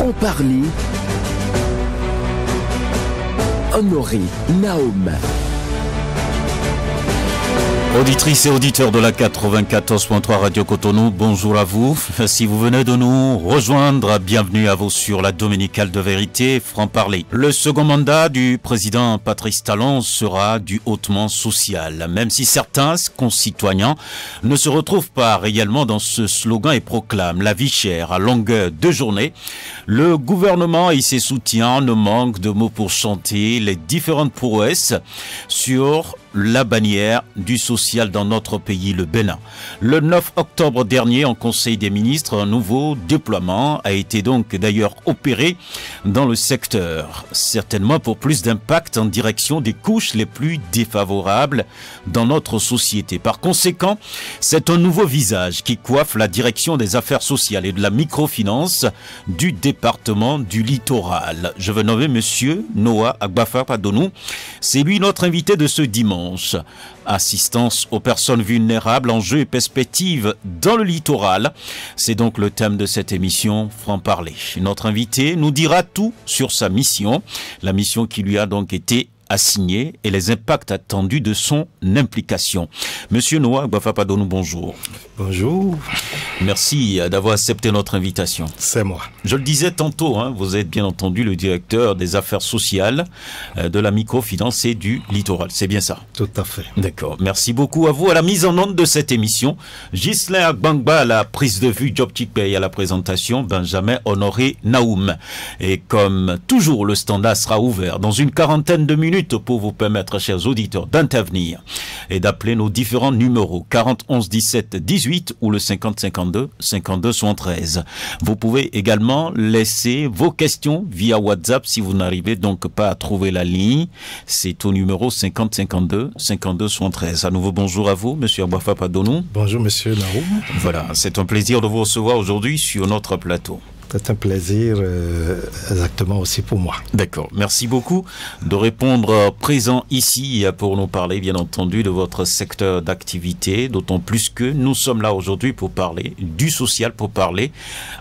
Franc-parler, Honoré Naoum. Auditrices et auditeurs de la 94.3 Radio Cotonou, bonjour à vous. Si vous venez de nous rejoindre, bienvenue à vous sur la Dominicale de Vérité, Franc-parler. Le second mandat du président Patrice Talon sera du hautement social, même si certains concitoyens ne se retrouvent pas réellement dans ce slogan et proclament la vie chère à longueur de journée. Le gouvernement et ses soutiens ne manquent de mots pour chanter les différentes prouesses sur la bannière du social dans notre pays, le Bénin. Le 9 octobre dernier, en Conseil des ministres, un nouveau déploiement a été donc d'ailleurs opéré dans le secteur, certainement pour plus d'impact en direction des couches les plus défavorables dans notre société. Par conséquent, c'est un nouveau visage qui coiffe la direction des affaires sociales et de la microfinance du département du littoral. Je veux nommer monsieur Noah Agbafa-Padonou. C'est lui notre invité de ce dimanche. Assistance aux personnes vulnérables, enjeux et perspectives dans le littoral. C'est donc le thème de cette émission Franc-parler. Notre invité nous dira tout sur sa mission, la mission qui lui a donc été assignée et les impacts attendus de son implication. Monsieur Noah Agbafa-Padonou, bonjour. Bonjour. Merci d'avoir accepté notre invitation. C'est moi. Je le disais tantôt, vous êtes bien entendu le directeur des affaires sociales de la microfinance et du littoral. C'est bien ça? Tout à fait. D'accord. Merci beaucoup à vous. À la mise en onde de cette émission, Ghislain Agbangba à la prise de vue, Job Tikpey à la présentation, Benjamin Honoré Naoum. Et comme toujours, le standard sera ouvert dans une quarantaine de minutes pour vous permettre, chers auditeurs, d'intervenir et d'appeler nos différents numéros 40 11 17 18 ou le 50 52 52 73. Vous pouvez également laisser vos questions via WhatsApp si vous n'arrivez donc pas à trouver la ligne. C'est au numéro 50 52 52 73. À nouveau, bonjour à vous, monsieur Agbafa-Padonou. Bonjour, monsieur Naoum. Voilà, c'est un plaisir de vous recevoir aujourd'hui sur notre plateau. C'est un plaisir exactement aussi pour moi. D'accord. Merci beaucoup de répondre présent ici pour nous parler, bien entendu, de votre secteur d'activité, d'autant plus que nous sommes là aujourd'hui pour parler du social, pour parler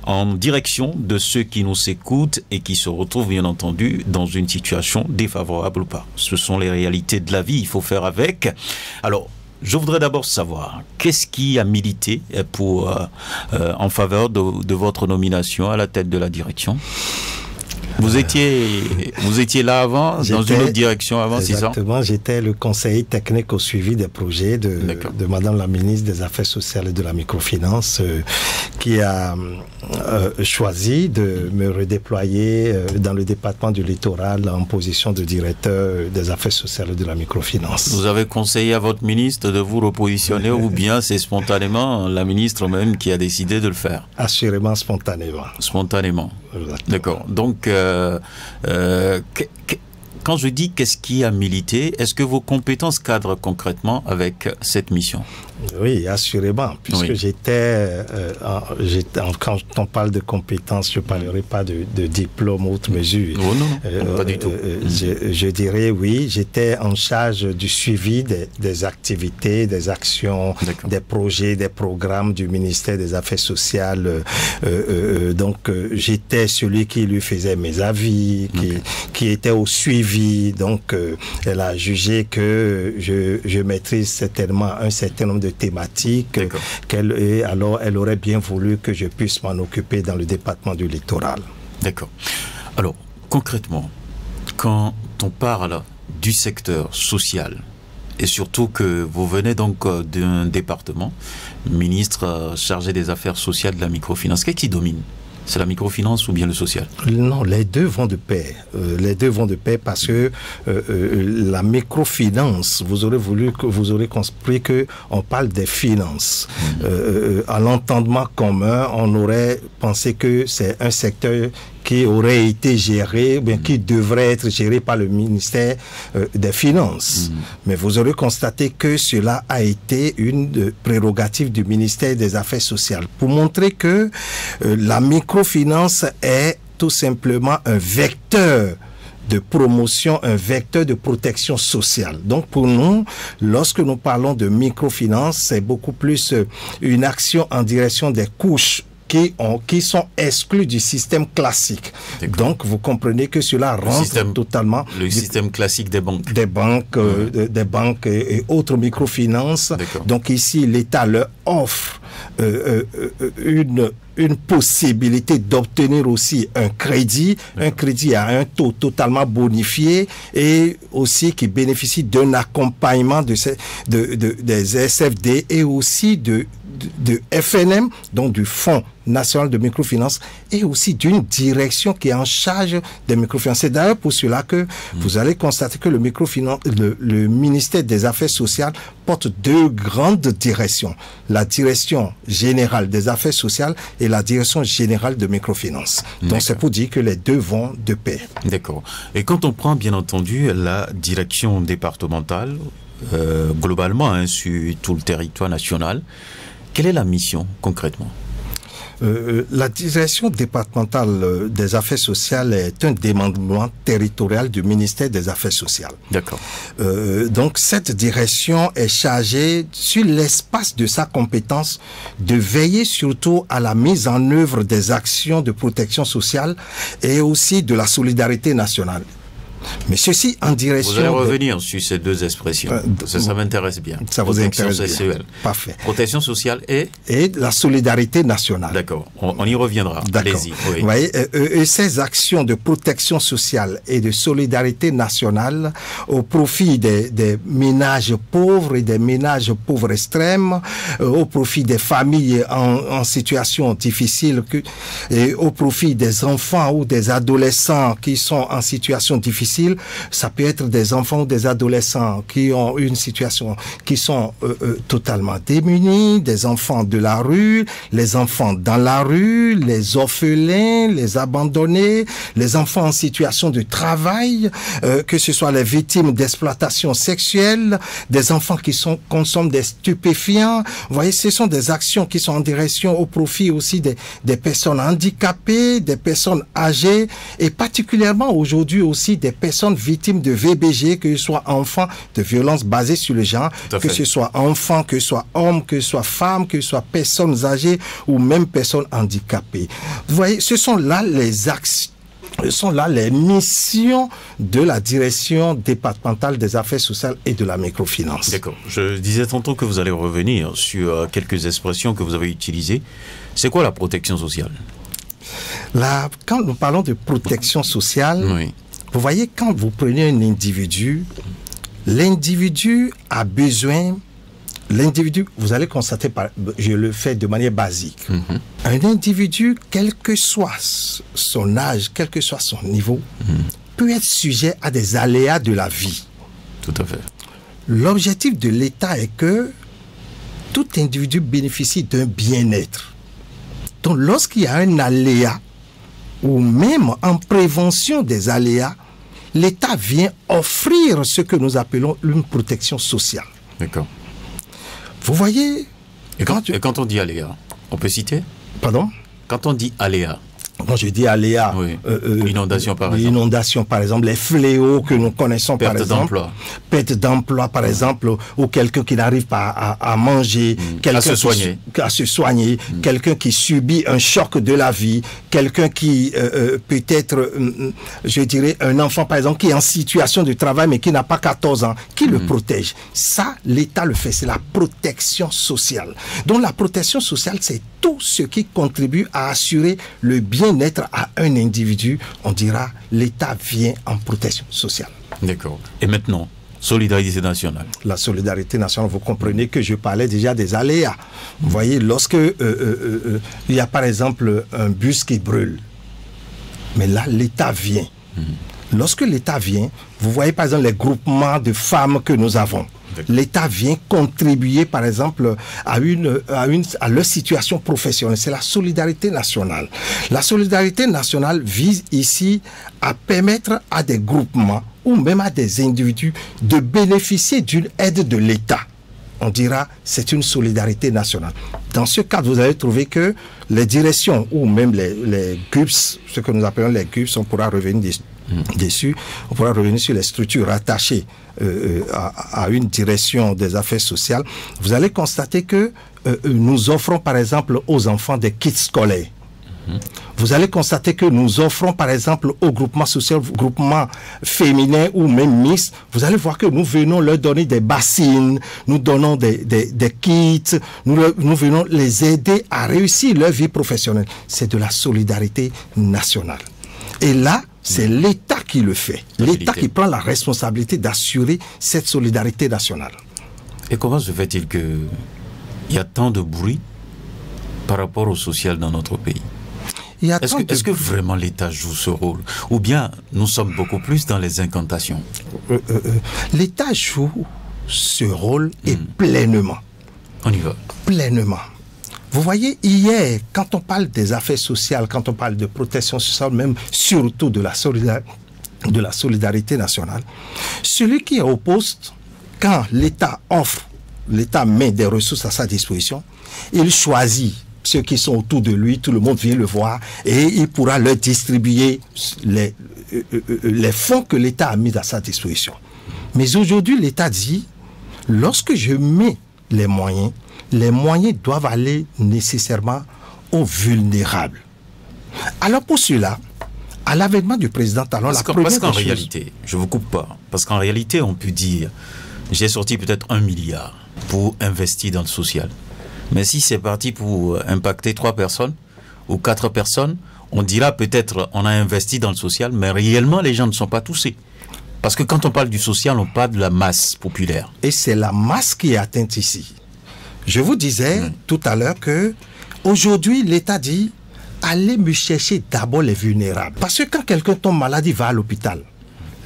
en direction de ceux qui nous écoutent et qui se retrouvent, bien entendu, dans une situation défavorable ou pas. Ce sont les réalités de la vie, il faut faire avec. Alors, je voudrais d'abord savoir, qu'est-ce qui a milité en faveur de votre nomination à la tête de la direction? Vous étiez là avant, dans une autre direction avant, c'est ça? Exactement, j'étais le conseiller technique au suivi des projets de Madame la ministre des Affaires sociales et de la microfinance qui a choisi de me redéployer dans le département du littoral en position de directeur des Affaires sociales et de la microfinance. Vous avez conseillé à votre ministre de vous repositionner ou bien c'est spontanément la ministre même qui a décidé de le faire? Assurément spontanément. Spontanément. D'accord. Donc, quand je dis qu'est-ce qui a milité, est-ce que vos compétences cadrent concrètement avec cette mission? Oui, assurément, puisque quand on parle de compétences, je ne parlerai pas de diplôme ou autre mesure. Oh non, pas du tout. Je dirais oui, j'étais en charge du suivi des activités, des actions, des projets, des programmes du ministère des Affaires sociales. Donc, j'étais celui qui lui faisait mes avis, qui était au suivi. Donc, elle a jugé que je maîtrise certainement un certain nombre de thématiques. Alors, elle aurait bien voulu que je puisse m'en occuper dans le département du littoral. D'accord. Alors, concrètement, quand on parle du secteur social, et surtout que vous venez donc d'un département, ministre chargé des affaires sociales de la microfinance, qu'est-ce qui domine? C'est la microfinance ou bien le social? Non, les deux vont de pair. Les deux vont de pair parce que la microfinance, vous aurez compris que on parle des finances. À l'entendement commun, on aurait pensé que c'est un secteur qui aurait été géré, bien qui devrait être géré par le ministère des Finances. Mais vous aurez constaté que cela a été une prérogative du ministère des Affaires sociales pour montrer que la microfinance est tout simplement un vecteur de promotion, un vecteur de protection sociale. Donc pour nous, lorsque nous parlons de microfinance, c'est beaucoup plus une action en direction des couches qui sont exclus du système classique. Donc, vous comprenez que cela rentre totalement... Le système classique des banques. Des banques et autres microfinances. Donc, ici, l'État leur offre une possibilité d'obtenir aussi un crédit à un taux totalement bonifié et aussi qui bénéficie d'un accompagnement des SFD et aussi de FNM, donc du Fonds national de microfinance, et aussi d'une direction qui est en charge des microfinances. C'est d'ailleurs pour cela que vous allez constater que le ministère des Affaires sociales porte deux grandes directions. La direction générale des affaires sociales et la direction générale de microfinance. Donc c'est pour dire que les deux vont de pair. D'accord. Et quand on prend bien entendu la direction départementale, globalement sur tout le territoire national, quelle est la mission concrètement ? La direction départementale des affaires sociales est un démembrement territorial du ministère des Affaires sociales. D'accord. Donc cette direction est chargée sur l'espace de sa compétence de veiller surtout à la mise en œuvre des actions de protection sociale et aussi de la solidarité nationale. Mais ceci en direction... Vous allez revenir sur ces deux expressions. Ça m'intéresse bien. Ça vous intéresse bien. Parfait. Protection sociale et la solidarité nationale. D'accord. On y reviendra. Allez-y. Oui. Vous voyez, et ces actions de protection sociale et de solidarité nationale au profit des ménages pauvres et des ménages pauvres extrêmes, au profit des familles en situation difficile et au profit des enfants ou des adolescents qui sont en situation difficile. Ça peut être des enfants ou des adolescents qui ont une situation, qui sont totalement démunis, des enfants de la rue, les enfants dans la rue, les orphelins, les abandonnés, les enfants en situation de travail, que ce soit les victimes d'exploitation sexuelle, des enfants qui consomment des stupéfiants. Vous voyez, ce sont des actions qui sont en direction au profit aussi des personnes handicapées, des personnes âgées et particulièrement aujourd'hui aussi des personnes victimes de VBG, que ce soit enfants de violences basées sur le genre, que ce soit enfants, que ce soit hommes, que ce soit femmes, que ce soit personnes âgées ou même personnes handicapées. Vous voyez, ce sont là les actions. Ce sont là les missions de la direction départementale des affaires sociales et de la microfinance. D'accord. Je disais tantôt que vous allez revenir sur quelques expressions que vous avez utilisées. C'est quoi la protection sociale ? Quand nous parlons de protection sociale, oui. Vous voyez, quand vous prenez un individu, l'individu a besoin... L'individu, vous allez constater, je le fais de manière basique, un individu, quel que soit son âge, quel que soit son niveau, peut être sujet à des aléas de la vie. Tout à fait. L'objectif de l'État est que tout individu bénéficie d'un bien-être. Donc, lorsqu'il y a un aléa, ou même en prévention des aléas, l'État vient offrir ce que nous appelons une protection sociale. D'accord. Vous voyez... Et quand on dit aléa, on peut citer ? Pardon ? Quand on dit aléa, Quand je dis aléa, oui. Inondation par exemple. L'inondation par exemple, les fléaux que nous connaissons par exemple. Perte d'emploi par exemple, ou quelqu'un qui n'arrive pas à manger, à se soigner, quelqu'un qui subit un choc de la vie, quelqu'un qui peut être, je dirais, un enfant par exemple qui est en situation de travail mais qui n'a pas 14 ans, qui le protège. Ça, l'État le fait, c'est la protection sociale. Donc la protection sociale, c'est tout ce qui contribue à assurer le bien-être à un individu. On dira, l'État vient en protection sociale. D'accord. Et maintenant, solidarité nationale. La solidarité nationale, vous comprenez que je parlais déjà des aléas. Vous voyez, lorsque il y a par exemple un bus qui brûle, mais là, l'État vient. Lorsque l'État vient, vous voyez par exemple les groupements de femmes que nous avons. L'État vient contribuer, par exemple, à leur situation professionnelle. C'est la solidarité nationale. La solidarité nationale vise ici à permettre à des groupements ou même à des individus de bénéficier d'une aide de l'État. On dira, c'est une solidarité nationale. Dans ce cadre, vous allez trouver que les directions ou même les GUPS, ce que nous appelons les GUPS, on pourra revenir dessus. On pourra revenir sur les structures rattachées à une direction des affaires sociales. Vous allez constater que nous offrons par exemple aux enfants des kits scolaires. Vous allez constater que nous offrons par exemple aux groupements sociaux, groupements féminins ou même mixtes, vous allez voir que nous venons leur donner des bassines, nous donnons des kits, nous venons les aider à réussir leur vie professionnelle. C'est de la solidarité nationale. Et là, c'est l'État qui le fait. L'État qui prend la responsabilité d'assurer cette solidarité nationale. Et comment se fait-il qu'il y a tant de bruit par rapport au social dans notre pays? Est-ce que vraiment l'État joue ce rôle? Ou bien nous sommes beaucoup plus dans les incantations? L'État joue ce rôle et pleinement. On y va. Pleinement. Vous voyez, hier, quand on parle des affaires sociales, quand on parle de protection sociale, même surtout de la solidarité nationale, celui qui est au poste, quand l'État offre, l'État met des ressources à sa disposition, il choisit ceux qui sont autour de lui, tout le monde vient le voir, et il pourra leur distribuer les fonds que l'État a mis à sa disposition. Mais aujourd'hui, l'État dit, lorsque je mets les moyens doivent aller nécessairement aux vulnérables. Alors pour cela, à l'avènement du président Talon, parce qu'en réalité, je ne vous coupe pas, parce qu'en réalité, on peut dire, j'ai sorti peut-être 1 milliard pour investir dans le social. Mais si c'est parti pour impacter 3 personnes ou 4 personnes, on dira peut-être on a investi dans le social, mais réellement les gens ne sont pas touchés. Parce que quand on parle du social, on parle de la masse populaire. Et c'est la masse qui est atteinte ici. Je vous disais tout à l'heure que aujourd'hui l'État dit allez me chercher d'abord les vulnérables. Parce que quand quelqu'un tombe malade, il va à l'hôpital.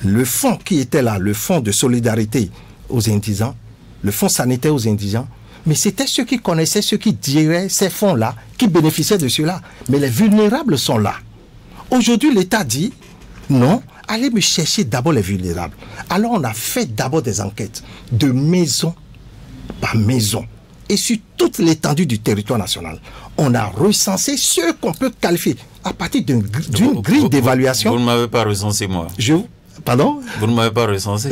Le fonds qui était là, le fonds de solidarité aux indigents, le fonds sanitaire aux indigents, mais c'était ceux qui connaissaient, ceux qui diraient ces fonds-là, qui bénéficiaient de cela. Mais les vulnérables sont là. Aujourd'hui, l'État dit, non, allez me chercher d'abord les vulnérables. Alors on a fait d'abord des enquêtes, de maison par maison, et sur toute l'étendue du territoire national. On a recensé ceux qu'on peut qualifier à partir d'une grille d'évaluation. Vous ne m'avez pas recensé, moi. Pardon? Vous ne m'avez pas recensé.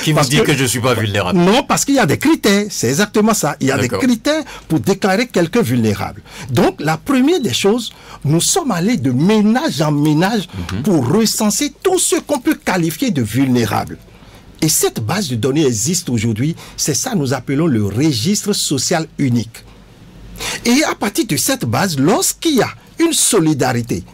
Qui vous dit que je ne suis pas vulnérable? Non, parce qu'il y a des critères. C'est exactement ça. Il y a des critères pour déclarer quelqu'un vulnérable. Donc, la première des choses, nous sommes allés de ménage en ménage pour recenser tous ceux qu'on peut qualifier de vulnérables. Et cette base de données existe aujourd'hui. C'est ça que nous appelons le registre social unique. Et à partir de cette base, lorsqu'il y a une solidarité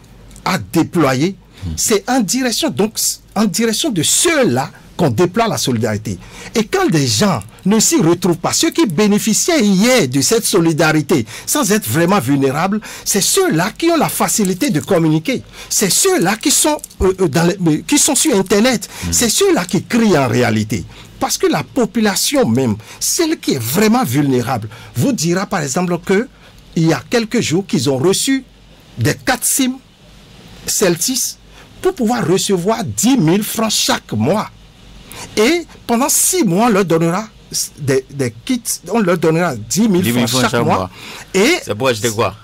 à déployer, c'est en direction de ceux-là qu'on déploie la solidarité. Et quand des gens ne s'y retrouvent pas, ceux qui bénéficiaient hier de cette solidarité sans être vraiment vulnérables, c'est ceux-là qui ont la facilité de communiquer. C'est ceux-là qui sont sur Internet. C'est ceux-là qui crient en réalité. Parce que la population même, celle qui est vraiment vulnérable, vous dira par exemple qu'il y a quelques jours qu'ils ont reçu des 4 SIM Celtis pour pouvoir recevoir 10 000 francs chaque mois. Et pendant 6 mois, on leur donnera des kits, on leur donnera 10 000 francs chaque mois. Et c'est pour acheter quoi?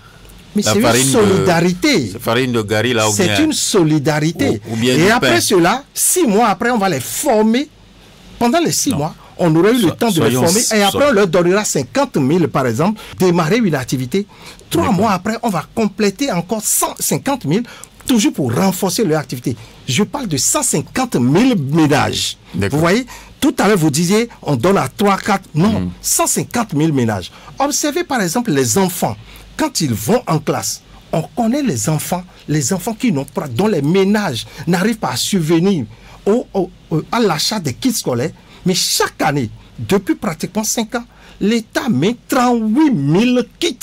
Mais c'est une solidarité. C'est farine de gari là ou bien? C'est une solidarité. Ou bien et après cela, 6 mois après, on va les former. Pendant les 6 mois, on aurait eu le temps de les former. Et après, on leur donnera 50 000 par exemple, démarrer une activité. 3 mois après, on va compléter encore 150 000. Toujours pour renforcer leur activité. Je parle de 150 000 ménages. Vous voyez, tout à l'heure vous disiez, on donne à 3, 4, non, 150 000 ménages. Observez par exemple les enfants, quand ils vont en classe, on connaît les enfants qui n'ont pas, dont les ménages n'arrivent pas à subvenir à l'achat des kits scolaires, mais chaque année, depuis pratiquement 5 ans, l'État met 38 000 kits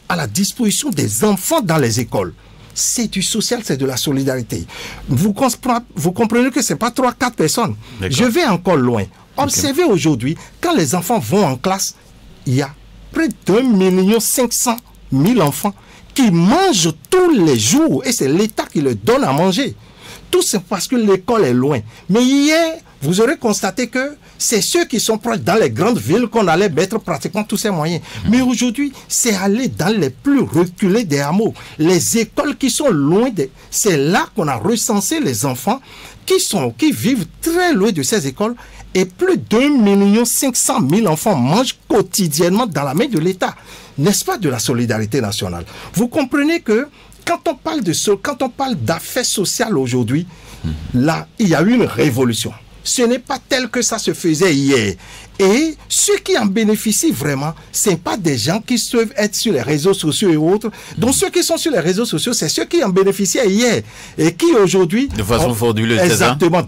à la disposition des enfants dans les écoles. C'est du social, c'est de la solidarité. Vous comprenez que ce n'est pas 3-4 personnes. Je vais encore loin. Observez aujourd'hui, quand les enfants vont en classe, il y a près d'1 500 000 enfants qui mangent tous les jours. Et c'est l'État qui leur donne à manger. Tout c'est parce que l'école est loin. Mais hier, vous aurez constaté que c'est ceux qui sont proches dans les grandes villes qu'on allait mettre pratiquement tous ces moyens. Mais aujourd'hui, c'est aller dans les plus reculés des hameaux. Les écoles qui sont loin c'est là qu'on a recensé les enfants qui vivent très loin de ces écoles. Et plus d'1 500 000 enfants mangent quotidiennement dans la main de l'État. N'est-ce pas de la solidarité nationale? Vous comprenez que quand on parle d'affaires sociales aujourd'hui, là, il y a eu une révolution. Ce n'est pas tel que ça se faisait hier. Et ceux qui en bénéficient vraiment, ce n'est pas des gens qui peuvent être sur les réseaux sociaux et autres. Donc ceux qui sont sur les réseaux sociaux, c'est ceux qui en bénéficiaient hier. Et qui aujourd'hui... De façon frauduleuse, exactement,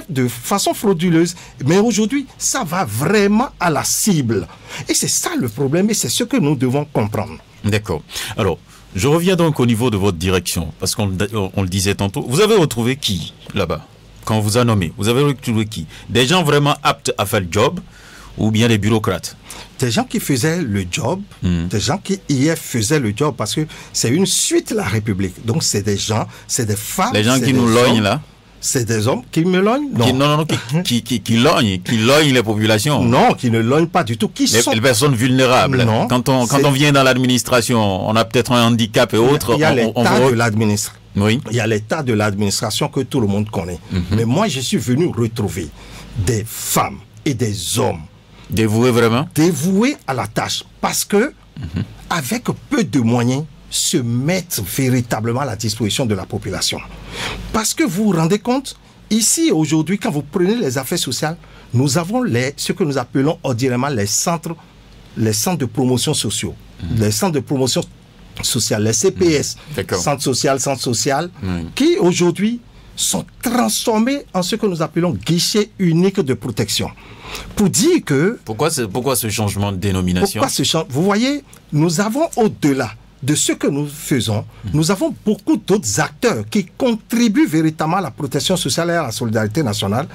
de façon frauduleuse. Mais aujourd'hui, ça va vraiment à la cible. Et c'est ça le problème et c'est ce que nous devons comprendre. D'accord. Alors, je reviens donc au niveau de votre direction. Parce qu'on le disait tantôt. Vous avez retrouvé qui là-bas? Quand on vous a nommé, vous avez retrouvé qui? Des gens vraiment aptes à faire le job ou bien des bureaucrates? Des gens qui faisaient le job, des gens qui hier faisaient le job parce que c'est une suite la République. Donc c'est des gens, c'est des femmes. Les gens qui nous lognent là? C'est des hommes qui me lognent? Non. Qui lognent les populations. Non, qui ne lognent pas du tout. Les personnes vulnérables. Non. Quand on vient dans l'administration, on a peut-être un handicap et autres. Il y a l'état de l'administration. Oui. Il y a l'état de l'administration que tout le monde connaît. Mais moi, je suis venu retrouver des femmes et des hommes. Dévoués vraiment? Dévoués à la tâche. Parce que, avec peu de moyens, se mettent véritablement à la disposition de la population. Parce que vous vous rendez compte, ici, aujourd'hui, quand vous prenez les affaires sociales, nous avons ce que nous appelons ordinairement les centres de promotion sociaux. Les centres de promotion sociale, les CPS, centre social, qui aujourd'hui sont transformés en ce que nous appelons guichet unique de protection. Pour dire que... Pourquoi ce changement de dénomination? Vous voyez, nous avons au-delà de ce que nous faisons, nous avons beaucoup d'autres acteurs qui contribuent véritablement à la protection sociale et à la solidarité nationale.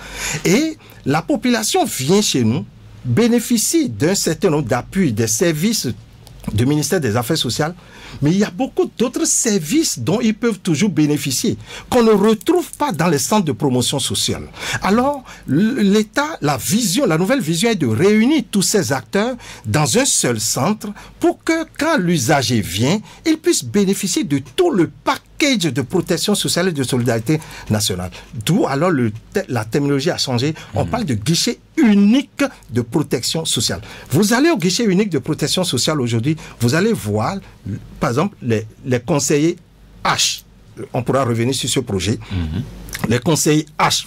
Et la population vient chez nous, bénéficie d'un certain nombre d'appuis, des services du ministère des Affaires sociales, mais il y a beaucoup d'autres services dont ils peuvent toujours bénéficier, qu'on ne retrouve pas dans les centres de promotion sociale. Alors, l'État, la nouvelle vision est de réunir tous ces acteurs dans un seul centre pour que quand l'usager vient, il puisse bénéficier de tout le paquet de protection sociale et de solidarité nationale. D'où alors la terminologie a changé. On parle de guichet unique de protection sociale. Vous allez au guichet unique de protection sociale aujourd'hui, vous allez voir, par exemple, les conseillers H. On pourra revenir sur ce projet. Les conseillers H.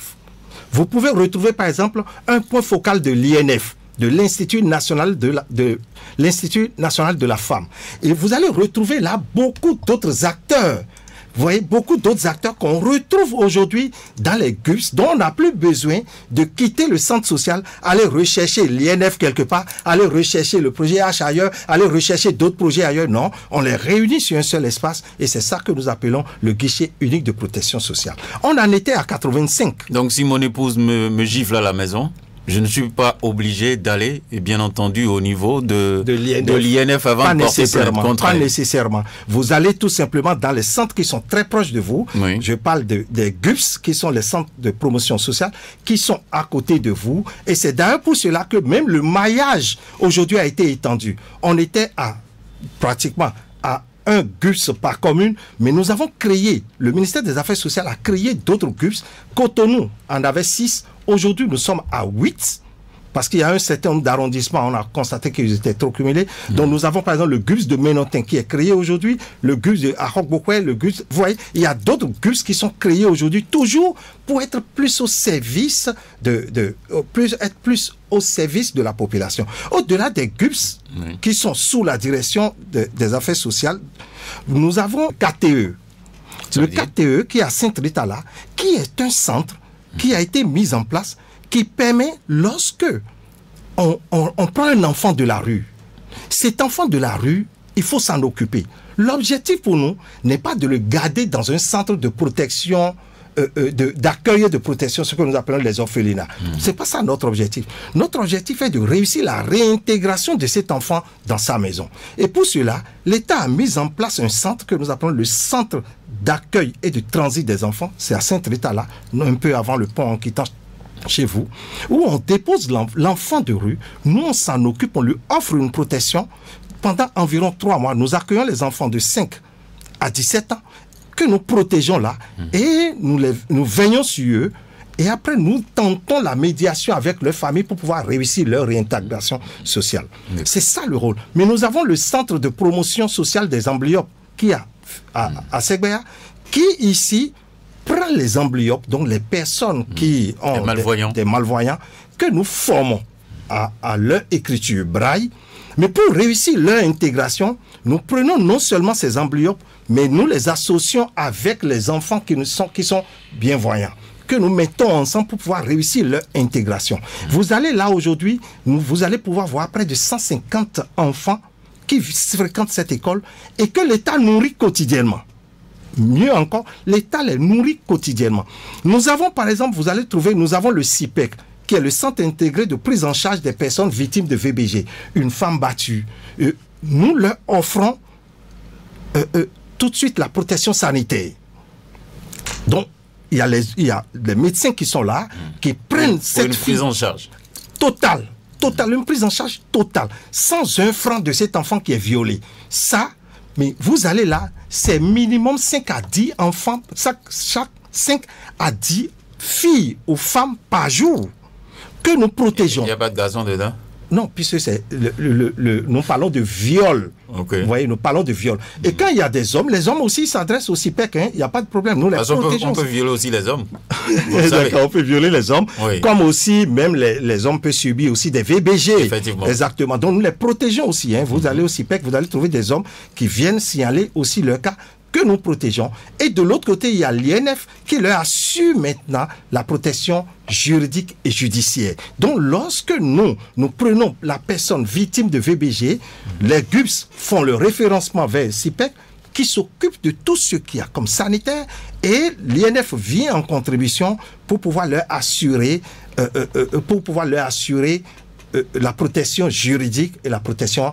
Vous pouvez retrouver, par exemple, un point focal de l'INF, de l'Institut national de la femme. Et vous allez retrouver là beaucoup d'autres acteurs. Vous voyez, beaucoup d'autres acteurs qu'on retrouve aujourd'hui dans les GUPS, dont on n'a plus besoin de quitter le centre social, aller rechercher l'INF quelque part, aller rechercher le projet H ailleurs, aller rechercher d'autres projets ailleurs. Non, on les réunit sur un seul espace et c'est ça que nous appelons le guichet unique de protection sociale. On en était à 85. Donc si mon épouse me gifle à la maison, je ne suis pas obligé d'aller, bien entendu, au niveau de l'INF avant de porter plainte contre elle. Pas nécessairement. Vous allez tout simplement dans les centres qui sont très proches de vous. Oui. Je parle des GUPS, qui sont les centres de promotion sociale, qui sont à côté de vous. Et c'est d'ailleurs pour cela que même le maillage aujourd'hui a été étendu. On était pratiquement à un GUPS par commune, mais nous avons créé, le ministère des Affaires sociales a créé d'autres GUPS. Cotonou en avait 6. Aujourd'hui, nous sommes à 8, parce qu'il y a un certain nombre d'arrondissements, on a constaté qu'ils étaient trop cumulés. Donc nous avons par exemple le GUPS de Ménotin qui est créé aujourd'hui, le GUPS de Arok-Bokwe, le GUPS... Vous voyez, il y a d'autres GUPS qui sont créés aujourd'hui, toujours pour être plus au service être plus au service de la population. Au-delà des GUPS qui sont sous la direction des affaires sociales, nous avons KTE. Le KTE qui est à Sainte-Rita-là, qui est un centre qui a été mis en place, qui permet, lorsque on prend un enfant de la rue, cet enfant de la rue, il faut s'en occuper. L'objectif pour nous n'est pas de le garder dans un centre de protection, d'accueil et de protection, ce que nous appelons les orphelinats. C'est pas ça notre objectif. Notre objectif est de réussir la réintégration de cet enfant dans sa maison. Et pour cela, l'État a mis en place un centre que nous appelons le centre d'accueil et de transit des enfants, c'est à Sainte-Rita, là, un peu avant le pont en quittant chez vous, où on dépose l'enfant de rue, nous on s'en occupe, on lui offre une protection pendant environ 3 mois. Nous accueillons les enfants de 5 à 17 ans que nous protégeons là et nous veillons sur eux. Et après, nous tentons la médiation avec leur famille pour pouvoir réussir leur réintégration sociale. C'est ça le rôle. Mais nous avons le centre de promotion sociale des amblyopes qui est à Segbea, qui ici prend les amblyopes, donc les personnes qui ont des malvoyants, que nous formons à leur écriture braille. Mais pour réussir leur intégration, nous prenons non seulement ces amblyopes, mais nous les associons avec les enfants qui sont bienvoyants, que nous mettons ensemble pour pouvoir réussir leur intégration. Vous allez là aujourd'hui, vous allez pouvoir voir près de 150 enfants qui fréquentent cette école et que l'État nourrit quotidiennement. Mieux encore, l'État les nourrit quotidiennement. Nous avons par exemple, vous allez trouver, nous avons le CIPEC, qui est le Centre intégré de prise en charge des personnes victimes de VBG, une femme battue. Nous leur offrons tout de suite la protection sanitaire. Donc, il y a les médecins qui sont là, qui prennent cette prise en charge totale, une prise en charge totale, sans un franc de cet enfant qui est violé. Ça, mais vous allez là, c'est minimum 5 à 10 enfants, chaque 5 à 10 filles ou femmes par jour que nous protégeons. Il n'y a pas de garçon dedans? Non, puisque c'est nous parlons de viol. Okay. Vous voyez, nous parlons de viol. Et quand il y a des hommes, les hommes aussi s'adressent au CIPEC, hein, il n'y a pas de problème. Nous les protégeons. On peut violer aussi les hommes. D'accord, on peut violer les hommes. Oui. Comme aussi, même les hommes peuvent subir aussi des VBG. Effectivement. Exactement. Donc nous les protégeons aussi. Hein. Vous allez au CIPEC, vous allez trouver des hommes qui viennent signaler aussi leur cas, que nous protégeons. Et de l'autre côté, il y a l'INF qui leur assure maintenant la protection juridique et judiciaire. Donc, lorsque nous prenons la personne victime de VBG, les GUPS font le référencement vers CIPEC qui s'occupe de tout ce qu'il y a comme sanitaire et l'INF vient en contribution pour pouvoir leur assurer, la protection juridique et la protection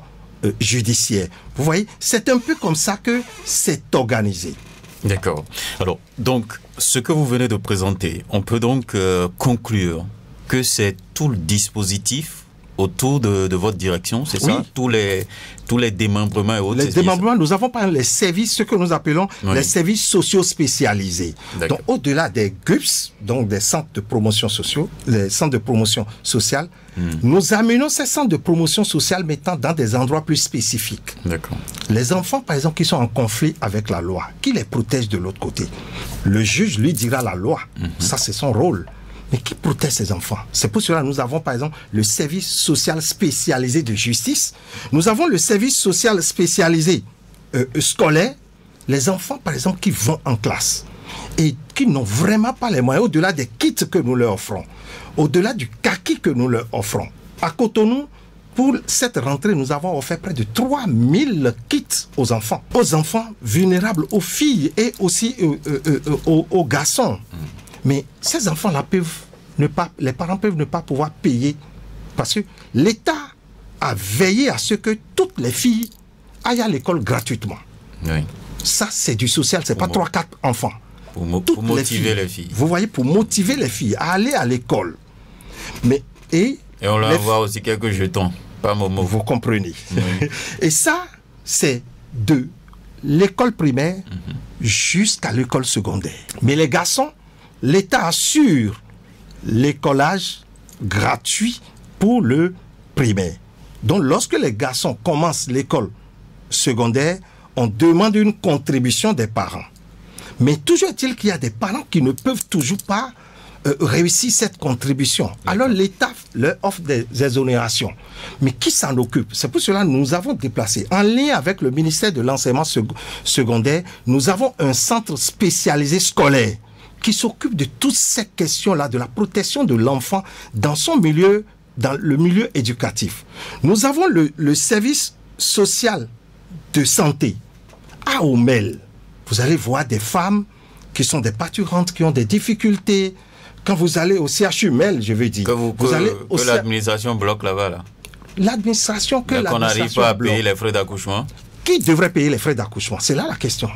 judiciaire. Vous voyez, c'est un peu comme ça que c'est organisé. D'accord. Alors, donc, ce que vous venez de présenter, on peut donc conclure que c'est tout le dispositif autour de votre direction, c'est ça? Tous les démembrements et autres. Les démembrements, nous avons par exemple les services, ce que nous appelons les services sociaux spécialisés. Donc, au-delà des GUPS, donc des centres de promotion sociaux, les centres de promotion sociale, nous amenons ces centres de promotion sociale maintenant dans des endroits plus spécifiques. D'accord. Les enfants, par exemple, qui sont en conflit avec la loi, qui les protège de l'autre côté? Le juge lui dira la loi. Ça, c'est son rôle. Mais qui protège ces enfants? C'est pour cela que nous avons, par exemple, le service social spécialisé de justice. Nous avons le service social spécialisé scolaire. Les enfants, par exemple, qui vont en classe et qui n'ont vraiment pas les moyens, au-delà des kits que nous leur offrons, au-delà du kaki que nous leur offrons. À Cotonou, pour cette rentrée, nous avons offert près de 3000 kits aux enfants vulnérables, aux filles et aussi aux garçons. Mais ces enfants-là les parents peuvent ne pas pouvoir payer parce que l'État a veillé à ce que toutes les filles aillent à l'école gratuitement. Oui. Ça, c'est du social, c'est pas 3-4 enfants. Pour motiver les filles. Vous voyez, pour motiver les filles à aller à l'école. Et on leur envoie aussi quelques jetons, pas Momo. Vous comprenez. Oui. Et ça, c'est de l'école primaire jusqu'à l'école secondaire. Mais les garçons, l'État assure l'écolage gratuit pour le primaire. Donc, lorsque les garçons commencent l'école secondaire, on demande une contribution des parents. Mais toujours est-il qu'il y a des parents qui ne peuvent toujours pas réussir cette contribution. Alors, l'État leur offre des exonérations. Mais qui s'en occupe? C'est pour cela que nous avons déplacé, en lien avec le ministère de l'enseignement secondaire, nous avons un centre spécialisé scolaire qui s'occupe de toutes ces questions-là, de la protection de l'enfant dans son milieu, dans le milieu éducatif. Nous avons le service social de santé à Omel. Vous allez voir des femmes qui sont des parturientes, qui ont des difficultés. Quand vous allez au CHU Mel, je veux dire. Que l'administration bloque là-bas, là. L'administration, qu'on n'arrive pas à payer les frais d'accouchement. qui devrait payer les frais d'accouchement? C'est là la question.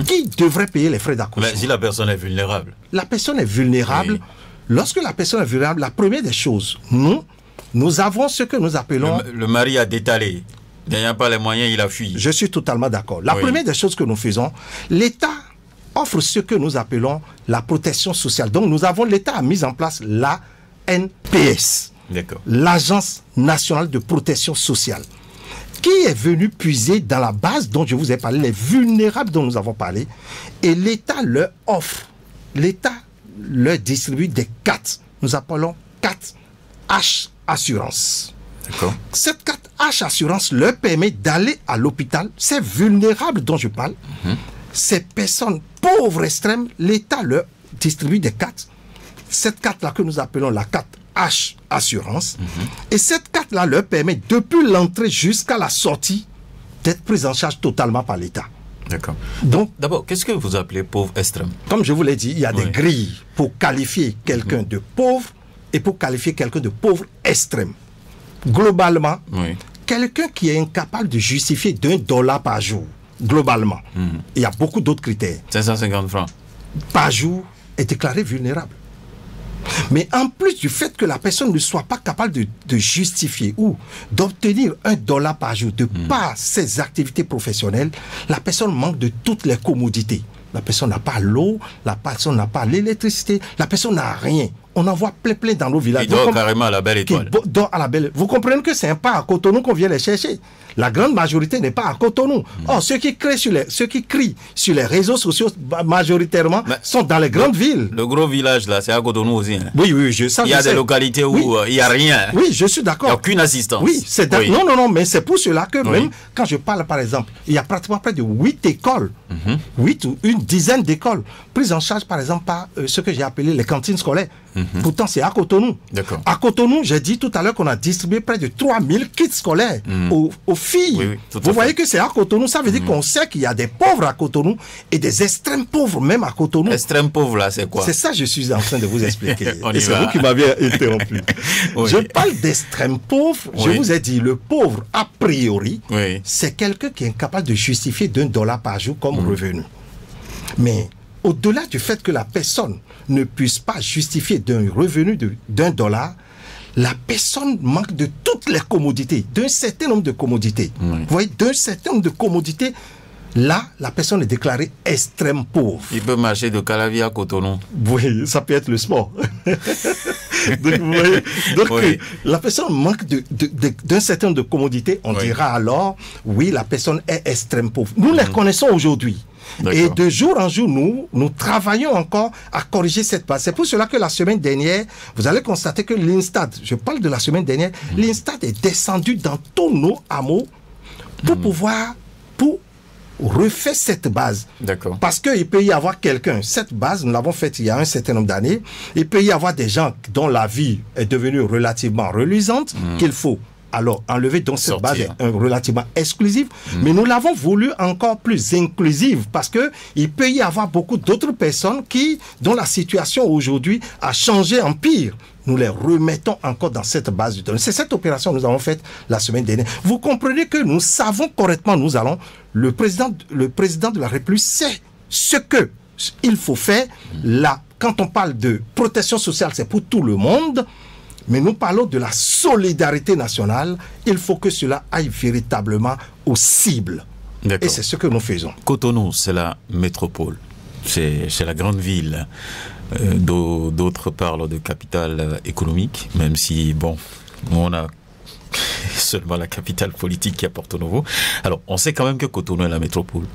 Qui devrait payer les frais d'accouchement? Mais si la personne est vulnérable. La personne est vulnérable. Oui. Lorsque la personne est vulnérable, la première des choses, nous avons ce que nous appelons... Le mari a détalé. N'ayant pas les moyens, il a fui. Je suis totalement d'accord. La première des choses que nous faisons, l'État offre ce que nous appelons la protection sociale. Donc l'État a mis en place l'ANPS, l'Agence nationale de protection sociale, qui est venue puiser dans la base dont je vous ai parlé, les vulnérables dont nous avons parlé, et l'État leur offre, l'État leur distribue des cartes. Nous appelons carte H Assurance. Cette carte H Assurance leur permet d'aller à l'hôpital. Ces vulnérables dont je parle, ces personnes pauvres extrêmes, l'État leur distribue des cartes. Cette carte-là que nous appelons la carte H Assurance. Et cette carte-là leur permet, depuis l'entrée jusqu'à la sortie, d'être prise en charge totalement par l'État. D'accord. Donc, d'abord, qu'est-ce que vous appelez pauvre extrême? Comme je vous l'ai dit, il y a des grilles pour qualifier quelqu'un de pauvre et pour qualifier quelqu'un de pauvre extrême. Globalement, quelqu'un qui est incapable de justifier $1 par jour, globalement, il y a beaucoup d'autres critères. 550 francs par jour est déclaré vulnérable. Mais en plus du fait que la personne ne soit pas capable de justifier ou d'obtenir $1 par jour de par ses activités professionnelles, la personne manque de toutes les commodités. La personne n'a pas l'eau, la personne n'a pas l'électricité, la personne n'a rien. On en voit plein dans nos villages. Il dort carrément à la Belle Étoile. Vous comprenez que c'est pas à Cotonou qu'on vient les chercher. La grande majorité n'est pas à Cotonou. Or, ceux qui crient sur les réseaux sociaux, majoritairement, sont dans les grandes villes. Le gros village, là, c'est à Cotonou aussi. Hein. Oui, il y a des localités où il n'y a rien. Oui, je suis d'accord. Il n'y a aucune assistance. Oui, non, mais c'est pour cela que même quand je parle, par exemple, il y a pratiquement près de 8 écoles, 8 ou une dizaine d'écoles, prises en charge, par exemple, par ce que j'ai appelé les cantines scolaires. Pourtant, c'est à Cotonou. À Cotonou, j'ai dit tout à l'heure qu'on a distribué près de 3000 kits scolaires aux filles. Vous voyez que c'est à Cotonou. Ça veut dire qu'on sait qu'il y a des pauvres à Cotonou et des extrêmes pauvres même à Cotonou. Extrêmes pauvres, là, c'est quoi? C'est ça que je suis en train de vous expliquer. Et c'est vous qui m'avez interrompu. Je parle d'extrêmes pauvres. Je vous ai dit, le pauvre, a priori, c'est quelqu'un qui est incapable de justifier $1 par jour comme revenu. Mais au-delà du fait que la personne ne puisse pas justifier d'un revenu $1, la personne manque de toutes les commodités, d'un certain nombre de commodités. Vous voyez, d'un certain nombre de commodités, là, la personne est déclarée extrême pauvre. Il peut marcher de Calavi à Cotonou. Oui, ça peut être le sport. Donc, vous voyez, la personne manque d'un certain nombre de commodités. On dira alors, oui, la personne est extrême pauvre. Nous les connaissons aujourd'hui. Et de jour en jour, nous travaillons encore à corriger cette base. C'est pour cela que la semaine dernière, vous allez constater que l'Instad, je parle de la semaine dernière, l'Instad est descendu dans tous nos hameaux pour refaire cette base. Parce qu'il peut y avoir quelqu'un, cette base, nous l'avons faite il y a un certain nombre d'années, il peut y avoir des gens dont la vie est devenue relativement reluisante, qu'il faut alors enlever, donc cette base est relativement exclusive, mais nous l'avons voulu encore plus inclusive parce que il peut y avoir beaucoup d'autres personnes dont la situation aujourd'hui a changé en pire. Nous les remettons encore dans cette base de données. C'est cette opération que nous avons faite la semaine dernière. Vous comprenez que nous savons correctement, le président de la République sait ce qu'il faut faire. Là, quand on parle de protection sociale, c'est pour tout le monde. Mais nous parlons de la solidarité nationale. Il faut que cela aille véritablement aux cibles. Et c'est ce que nous faisons. Cotonou, c'est la métropole. C'est la grande ville. D'autres parlent de capitale économique, même si, bon, on a seulement la capitale politique qui est à Porto Novo. Alors, on sait quand même que Cotonou est la métropole.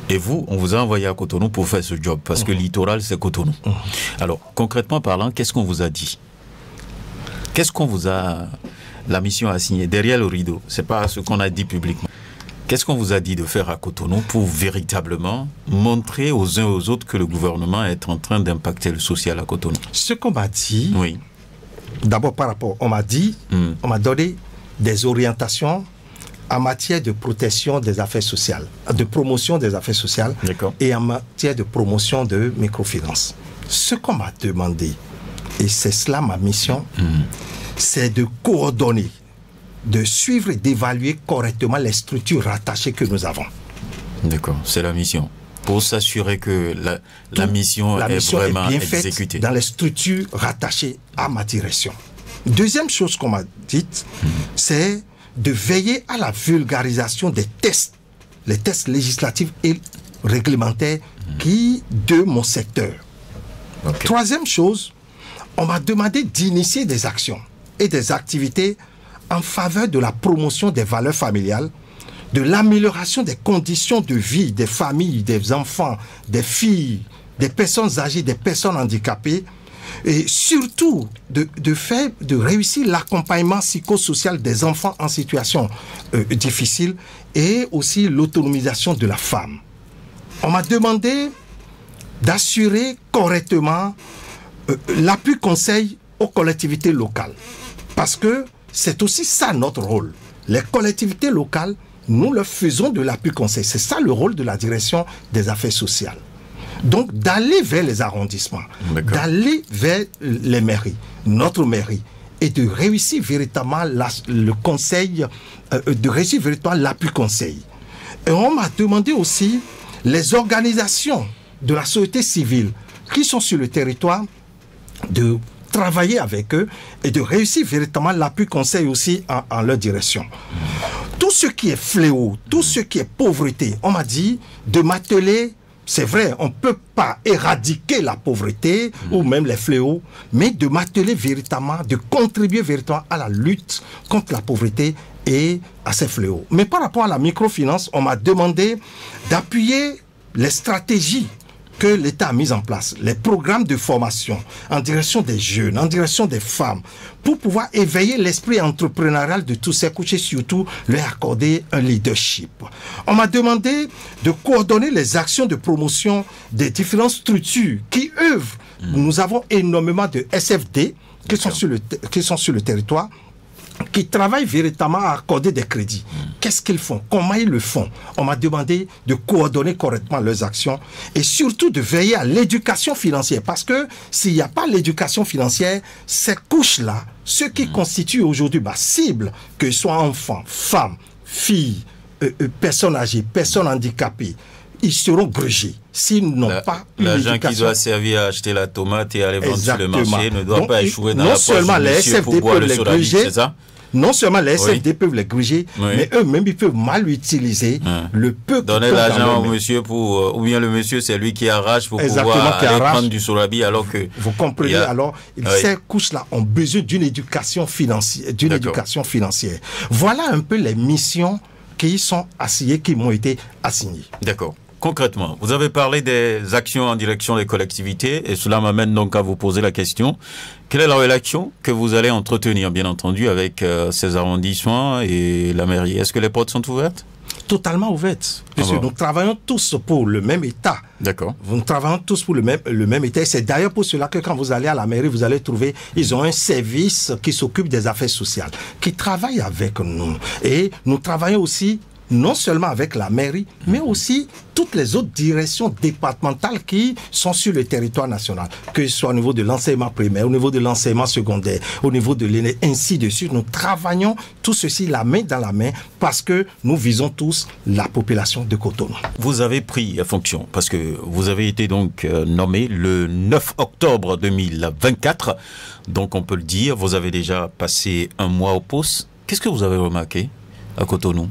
Et vous, on vous a envoyé à Cotonou pour faire ce job, parce que le littoral, c'est Cotonou. Alors, concrètement parlant, qu'est-ce qu'on vous a dit? Qu'est-ce qu'on vous a... La mission assignée derrière le rideau, c'est pas ce qu'on a dit publiquement. Qu'est-ce qu'on vous a dit de faire à Cotonou pour véritablement montrer aux uns et aux autres que le gouvernement est en train d'impacter le social à Cotonou? Ce qu'on m'a dit, d'abord par rapport, on m'a donné des orientations en matière de protection des affaires sociales, de promotion des affaires sociales et en matière de promotion de microfinance. Ce qu'on m'a demandé, et c'est cela ma mission, c'est de coordonner de suivre et d'évaluer correctement les structures rattachées que nous avons. D'accord, c'est la mission. Pour s'assurer que la mission est vraiment bien exécutée. Faite dans les structures rattachées à ma direction. Deuxième chose qu'on m'a dite, c'est de veiller à la vulgarisation des tests, les tests législatifs et réglementaires de mon secteur. Okay. Troisième chose, on m'a demandé d'initier des actions et des activités en faveur de la promotion des valeurs familiales, de l'amélioration des conditions de vie des familles, des enfants, des filles, des personnes âgées, des personnes handicapées, et surtout de réussir l'accompagnement psychosocial des enfants en situation difficile et aussi l'autonomisation de la femme. On m'a demandé d'assurer correctement l'appui conseil aux collectivités locales, parce que c'est aussi ça notre rôle. Les collectivités locales, nous leur faisons de l'appui conseil. C'est ça le rôle de la direction des affaires sociales. Donc d'aller vers les arrondissements, d'aller vers les mairies, notre mairie, et de réussir véritablement le conseil, de réussir véritablement l'appui conseil. Et on m'a demandé aussi les organisations de la société civile qui sont sur le territoire de travailler avec eux et de réussir véritablement l'appui conseil aussi en leur direction. Tout ce qui est fléau, tout ce qui est pauvreté, on m'a dit de m'atteler. C'est vrai, on ne peut pas éradiquer la pauvreté ou même les fléaux, mais de m'atteler véritablement, de contribuer véritablement à la lutte contre la pauvreté et à ces fléaux. Mais par rapport à la microfinance, on m'a demandé d'appuyer les stratégies que l'État a mises en place, les programmes de formation en direction des jeunes, en direction des femmes, pour pouvoir éveiller l'esprit entrepreneurial de tous ces couches et surtout leur accorder un leadership. On m'a demandé de coordonner les actions de promotion des différentes structures qui œuvrent. Nous avons énormément de SFD qui sont sur le territoire, qui travaillent véritablement à accorder des crédits. Qu'est-ce qu'ils font? Comment ils le font? On m'a demandé de coordonner correctement leurs actions et surtout de veiller à l'éducation financière. Parce que s'il n'y a pas l'éducation financière, ces couches-là, ceux qui constituent aujourd'hui ma cible, que ce soit enfants, femmes, filles, personnes âgées, personnes handicapées, ils seront grugés s'ils n'ont pas une l'argent éducation. qui doit servir à acheter la tomate et à aller vendre sur le Exactement. marché ne doit Donc, pas échouer dans non la poche seulement du les monsieur SFD pour boire peuvent le les soda bip, gruger, c'est ça? Non seulement les SFD peuvent les gruger, mais eux-mêmes, ils peuvent mal utiliser le peu. Donner l'argent au monsieur pour... ou bien le monsieur, c'est lui qui arrache pour pouvoir aller prendre du solabi alors que... Vous comprenez, alors, ces couches-là ont besoin d'une éducation financière. Voilà un peu les missions qui sont assignées, qui m'ont été assignées. D'accord. Concrètement, vous avez parlé des actions en direction des collectivités et cela m'amène donc à vous poser la question. Quelle est la relation que vous allez entretenir, bien entendu, avec ces arrondissements et la mairie? Est-ce que les portes sont ouvertes? Totalement ouvertes. Parce que nous travaillons tous pour le même État. D'accord. Nous travaillons tous pour le même État. C'est d'ailleurs pour cela que quand vous allez à la mairie, vous allez trouver, ils ont un service qui s'occupe des affaires sociales, qui travaille avec nous. Et nous travaillons aussi non seulement avec la mairie, mais aussi toutes les autres directions départementales qui sont sur le territoire national, que ce soit au niveau de l'enseignement primaire, au niveau de l'enseignement secondaire, au niveau de l'aîné, ainsi de suite. Nous travaillons tout ceci la main dans la main parce que nous visons tous la population de Cotonou. Vous avez pris fonction parce que vous avez été donc nommé le 9 octobre 2024. Donc on peut le dire, vous avez déjà passé un mois au poste. Qu'est-ce que vous avez remarqué à Cotonou?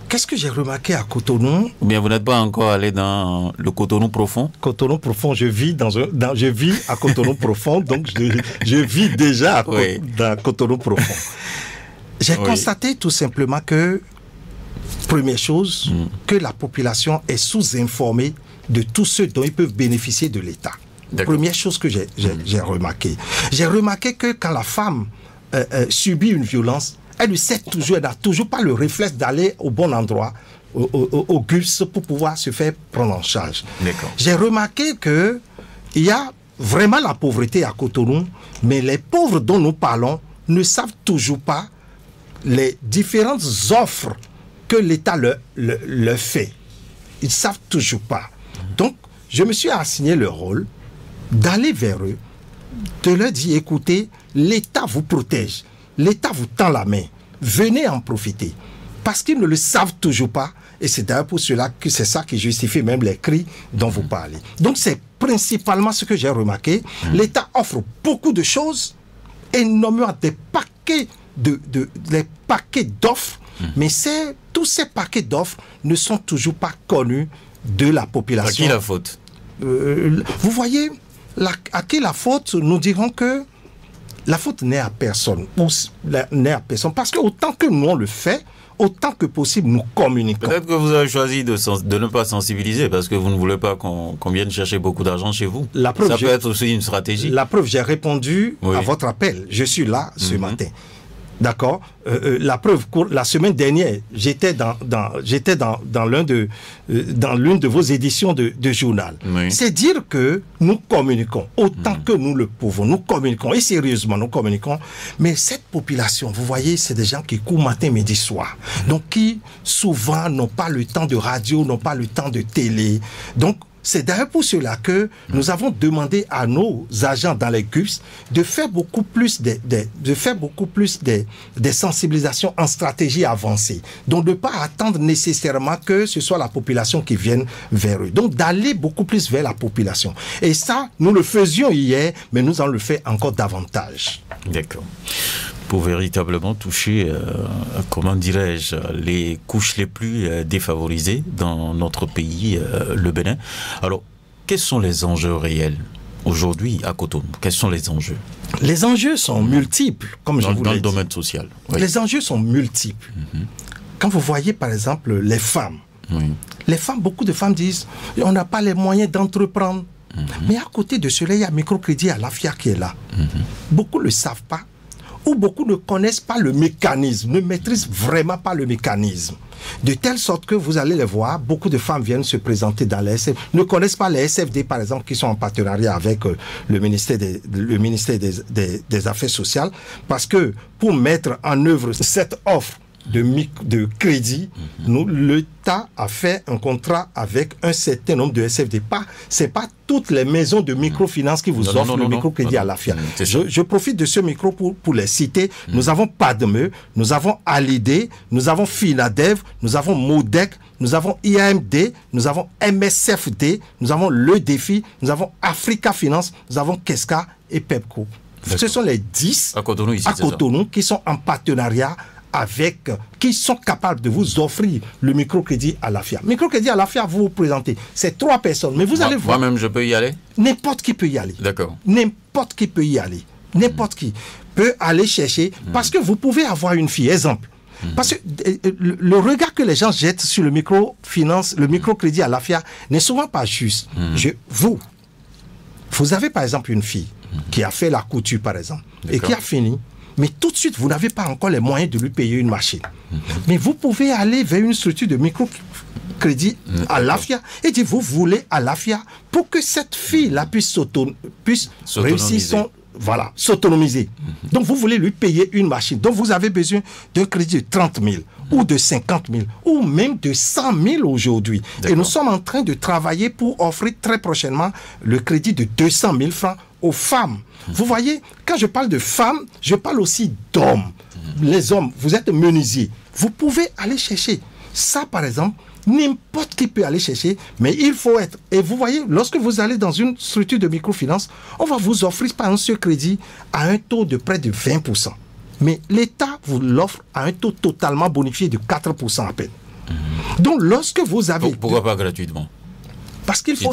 Qu'est-ce que j'ai remarqué à Cotonou? Ou bien vous n'êtes pas encore allé dans le Cotonou profond? Cotonou profond, je vis je vis à Cotonou profond, donc je vis déjà dans Cotonou profond. J'ai constaté tout simplement que, première chose, que la population est sous-informée de tous ceux dont ils peuvent bénéficier de l'État. Première chose que j'ai remarqué. J'ai remarqué que quand la femme subit une violence, elle n'a toujours pas le réflexe d'aller au bon endroit, au GUS, pour pouvoir se faire prendre en charge. J'ai remarqué qu'il y a vraiment la pauvreté à Cotonou, mais les pauvres dont nous parlons ne savent toujours pas les différentes offres que l'État leur fait. Ils ne savent toujours pas. Donc, je me suis assigné le rôle d'aller vers eux, de leur dire, écoutez, l'État vous protège. L'État vous tend la main. venez en profiter. Parce qu'ils ne le savent toujours pas. Et c'est d'ailleurs pour cela que c'est ça qui justifie même les cris dont vous parlez. Donc c'est principalement ce que j'ai remarqué. L'État offre beaucoup de choses, énormément des paquets des paquets d'offres, mais tous ces paquets d'offres ne sont toujours pas connus de la population. À qui la faute? Vous voyez, à qui la faute? Nous dirons que la faute n'est à personne. N'est à personne. Parce que autant que nous on le fait, autant que possible, nous communiquons. Peut-être que vous avez choisi de ne pas sensibiliser parce que vous ne voulez pas qu'on vienne chercher beaucoup d'argent chez vous. Ça peut être aussi une stratégie. La preuve, j'ai répondu à votre appel. Je suis là ce matin. D'accord. La preuve, la semaine dernière, j'étais dans l'une de vos éditions de journal. Oui. C'est dire que nous communiquons autant que nous le pouvons. Nous communiquons et sérieusement, nous communiquons. Mais cette population, vous voyez, c'est des gens qui courent matin, midi, soir. Donc qui souvent n'ont pas le temps de radio, n'ont pas le temps de télé. Donc c'est d'ailleurs pour cela que nous avons demandé à nos agents dans les CUPS de faire beaucoup plus des sensibilisations en stratégie avancée. Donc de ne pas attendre nécessairement que ce soit la population qui vienne vers eux. Donc d'aller beaucoup plus vers la population. Et ça, nous le faisions hier, mais nous allons le faire encore davantage. D'accord. Pour véritablement toucher, comment dirais-je, les couches les plus défavorisées dans notre pays, le Bénin. Alors, quels sont les enjeux réels aujourd'hui à Cotonou? Quels sont les enjeux? Les enjeux sont multiples, comme je vous l'ai dit. Dans le domaine social. Oui. Les enjeux sont multiples. Quand vous voyez, par exemple, les femmes, les femmes, beaucoup de femmes disent « on n'a pas les moyens d'entreprendre ». Mais à côté de cela, il y a Microcrédit à l'AFIA qui est là. Beaucoup ne le savent pas. Ou beaucoup ne connaissent pas le mécanisme, ne maîtrisent vraiment pas le mécanisme. De telle sorte que vous allez les voir, beaucoup de femmes viennent se présenter dans les SFD, ne connaissent pas les SFD par exemple, qui sont en partenariat avec le ministère des Affaires sociales, parce que pour mettre en œuvre cette offre de crédit, l'État a fait un contrat avec un certain nombre de SFD. C'est pas toutes les maisons de microfinance qui vous offrent le microcrédit à l'AFIA. Je profite de ce micro pour les citer. Nous avons PADME, nous avons ALIDE, nous avons FINADEV, nous avons MODEC, nous avons IAMD, nous avons MSFD, nous avons Le Défi, nous avons Africa Finance, nous avons KESCA et PEPCO. Ce sont les 10 à Cotonou qui sont en partenariat qui sont capables de vous offrir le microcrédit à l'AFIA. Microcrédit à l'AFIA, vous vous présentez. C'est 3 personnes. Mais vous allez voir. Moi-même, je peux y aller? N'importe qui peut y aller. D'accord. N'importe qui peut y aller. N'importe qui peut aller chercher. Parce que vous pouvez avoir une fille. Exemple. Parce que le regard que les gens jettent sur le microfinance, le microcrédit à l'AFIA n'est souvent pas juste. Vous avez par exemple une fille qui a fait la couture, par exemple, et qui a fini. Mais tout de suite, vous n'avez pas encore les moyens de lui payer une machine. Mais vous pouvez aller vers une structure de microcrédit à l'AFIA et dire, vous voulez à l'AFIA pour que cette fille-là puisse réussir s'autonomiser. Donc, vous voulez lui payer une machine. Donc, vous avez besoin d'un crédit de 30 000 ou de 50 000 ou même de 100 000 aujourd'hui. Et nous sommes en train de travailler pour offrir très prochainement le crédit de 200 000 francs aux femmes. Vous voyez, quand je parle de femmes, je parle aussi d'hommes. Les hommes, vous êtes menuisiers. Vous pouvez aller chercher. Ça, par exemple, n'importe qui peut aller chercher, mais il faut être... Et vous voyez, lorsque vous allez dans une structure de microfinance, on va vous offrir par exemple ce crédit à un taux de près de 20%. Mais l'État vous l'offre à un taux totalement bonifié de 4% à peine. Donc, lorsque vous avez... Pourquoi pas gratuitement? Parce qu'il faut...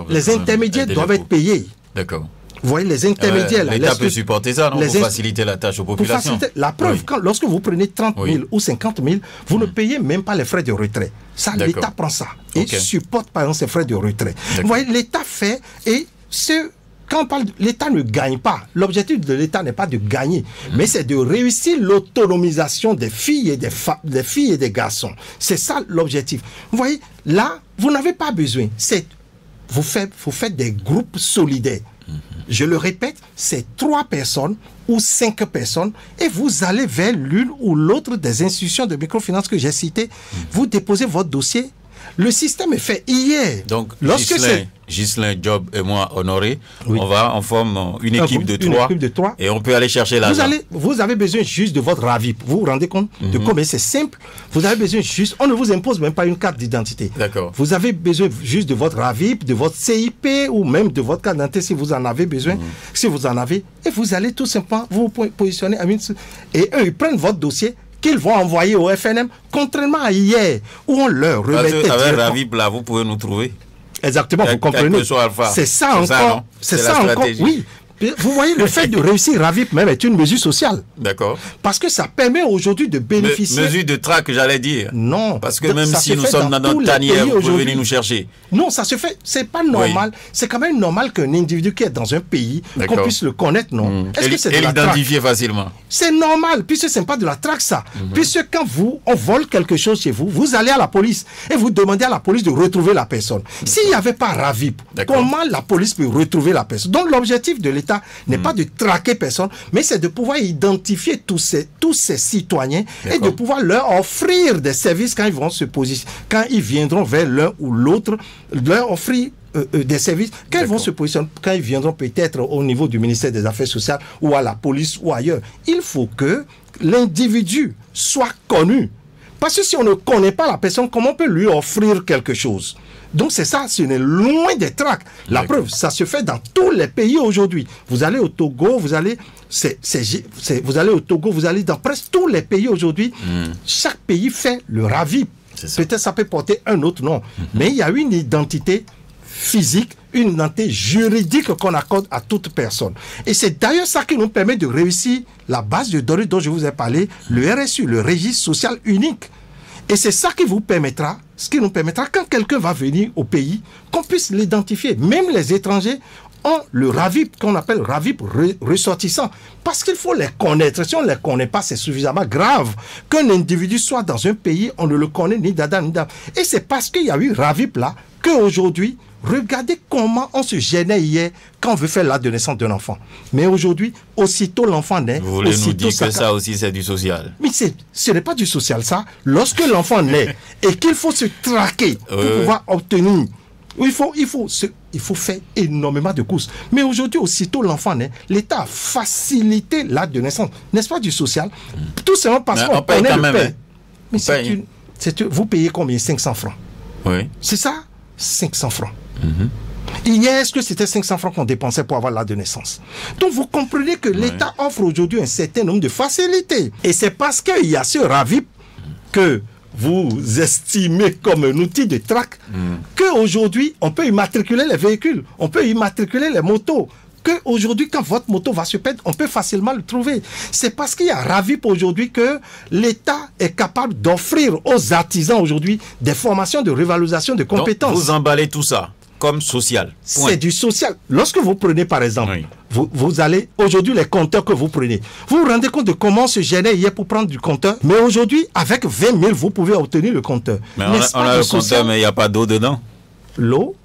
les intermédiaires doivent être payés. D'accord. Vous voyez, les intermédiaires... L'État peut supporter ça, non? Pour faciliter la tâche aux populations. La preuve, lorsque vous prenez 30 000 ou 50 000, vous ne payez même pas les frais de retrait. Ça, l'État prend ça et supporte, par exemple, ces frais de retrait. Vous voyez, l'État fait... Quand on parle, l'État ne gagne pas. L'objectif de l'État n'est pas de gagner, mais c'est de réussir l'autonomisation des filles et des garçons. C'est ça l'objectif. Vous voyez, là, vous n'avez pas besoin. Vous faites des groupes solidaires. Je le répète, c'est 3 personnes ou 5 personnes et vous allez vers l'une ou l'autre des institutions de microfinance que j'ai citées. Vous déposez votre dossier Le système est fait hier. Donc, Ghislain, Job et moi, Honoré, on forme une équipe de trois. Et on peut aller chercher l'argent. Vous avez besoin juste de votre RAVIP. Vous vous rendez compte de combien c'est simple? Vous avez besoin juste, on ne vous impose même pas une carte d'identité. D'accord. Vous avez besoin juste de votre RAVIP, de votre CIP ou même de votre carte d'identité si vous en avez besoin. Si vous en avez, et vous allez tout simplement vous positionner à une... Et eux, ils prennent votre dossier qu'ils vont envoyer au FNM, contrairement à hier, où on leur remettait... Avec RAVIP, là, vous pouvez nous trouver. Exactement, vous comprenez. C'est ça encore. C'est ça encore. Oui. Vous voyez, le fait de réussir RAVIP même est une mesure sociale. D'accord. Parce que ça permet aujourd'hui de bénéficier... Mesure de traque, j'allais dire. Non. Parce que même si nous sommes dans notre tanière, vous pouvez venir nous chercher. Non, ça se fait. C'est pas normal. Oui. C'est quand même normal qu'un individu qui est dans un pays, qu'on puisse le connaître, non? Est-ce que c'est de la traque? L'identifier facilement. C'est normal, puisque ce n'est pas de la traque, ça. Puisque quand on vole quelque chose chez vous, vous allez à la police et vous demandez à la police de retrouver la personne. S'il n'y avait pas RAVIP, comment la police peut retrouver la personne? Donc l'objectif de l'État n'est pas de traquer personne, mais c'est de pouvoir identifier tous ces citoyens et de pouvoir leur offrir des services quand ils vont se positionner, quand ils viendront vers l'un ou l'autre, leur offrir des services, quand ils vont se positionner, quand ils viendront peut-être au niveau du ministère des Affaires sociales ou à la police ou ailleurs. Il faut que l'individu soit connu. Parce que si on ne connaît pas la personne, comment on peut lui offrir quelque chose? Donc c'est ça, ce n'est loin des traques. La preuve, ça se fait dans tous les pays aujourd'hui. Vous allez au Togo, vous allez au Togo, vous allez dans presque tous les pays aujourd'hui. Chaque pays fait le RAVIP. Peut-être ça peut porter un autre nom. Mais il y a une identité physique, une identité juridique qu'on accorde à toute personne. Et c'est d'ailleurs ça qui nous permet de réussir la base de données dont je vous ai parlé, le RSU, le registre social unique. Et c'est ça qui vous permettra, quand quelqu'un va venir au pays, qu'on puisse l'identifier. Même les étrangers ont le RAVIP, qu'on appelle RAVIP ressortissant. Parce qu'il faut les connaître. Si on ne les connaît pas, c'est suffisamment grave. Qu'un individu soit dans un pays, on ne le connaît ni d'Adam ni d'Adam. Et c'est parce qu'il y a eu RAVIP là, qu'aujourd'hui, regardez comment on se gênait hier quand on veut faire l'acte de naissance d'un enfant. Mais aujourd'hui, aussitôt l'enfant naît... Vous voulez nous dire que ça aussi c'est du social? Mais ce n'est pas du social ça. Lorsque l'enfant naît et qu'il faut se traquer pour pouvoir obtenir... Il faut faire énormément de courses. Mais aujourd'hui, aussitôt l'enfant naît, l'État a facilité l'acte de naissance. N'est-ce pas du social? Tout simplement parce qu'on connaît le père. Mais vous payez combien? 500 francs. Oui. C'est ça? 500 francs. Hier, est-ce que c'était 500 francs qu'on dépensait pour avoir l'acte de naissance? Donc, vous comprenez que l'État offre aujourd'hui un certain nombre de facilités. Et c'est parce qu'il y a ce RAVIP que vous estimez comme un outil de traque qu'aujourd'hui, on peut immatriculer les véhicules, on peut immatriculer les motos. Qu'aujourd'hui, quand votre moto va se perdre, on peut facilement le trouver. C'est parce qu'il y a RAVIP aujourd'hui que l'État est capable d'offrir aux artisans aujourd'hui des formations de revalorisation de compétences. Donc, vous emballez tout ça comme social. C'est du social. Lorsque vous prenez, par exemple, vous allez, aujourd'hui, les compteurs que vous prenez, vous vous rendez compte de comment on se gênait hier pour prendre du compteur. Mais aujourd'hui, avec 20 000, vous pouvez obtenir le compteur. Mais on a le compteur, mais il n'y a pas d'eau dedans. L'eau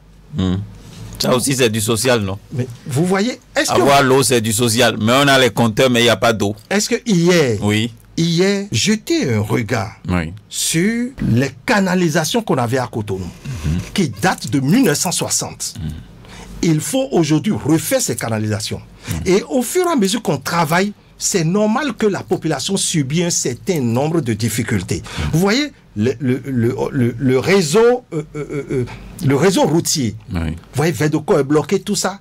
Ça aussi, c'est du social, non? Mais vous voyez, avoir l'eau, c'est du social. Mais on a les compteurs, mais il n'y a pas d'eau. Est-ce que hier, hier, jeter un regard sur les canalisations qu'on avait à Cotonou, qui datent de 1960. Il faut aujourd'hui refaire ces canalisations. Et au fur et à mesure qu'on travaille, c'est normal que la population subit un certain nombre de difficultés. Vous voyez, le réseau routier, vous voyez, Védoco est bloqué, tout ça.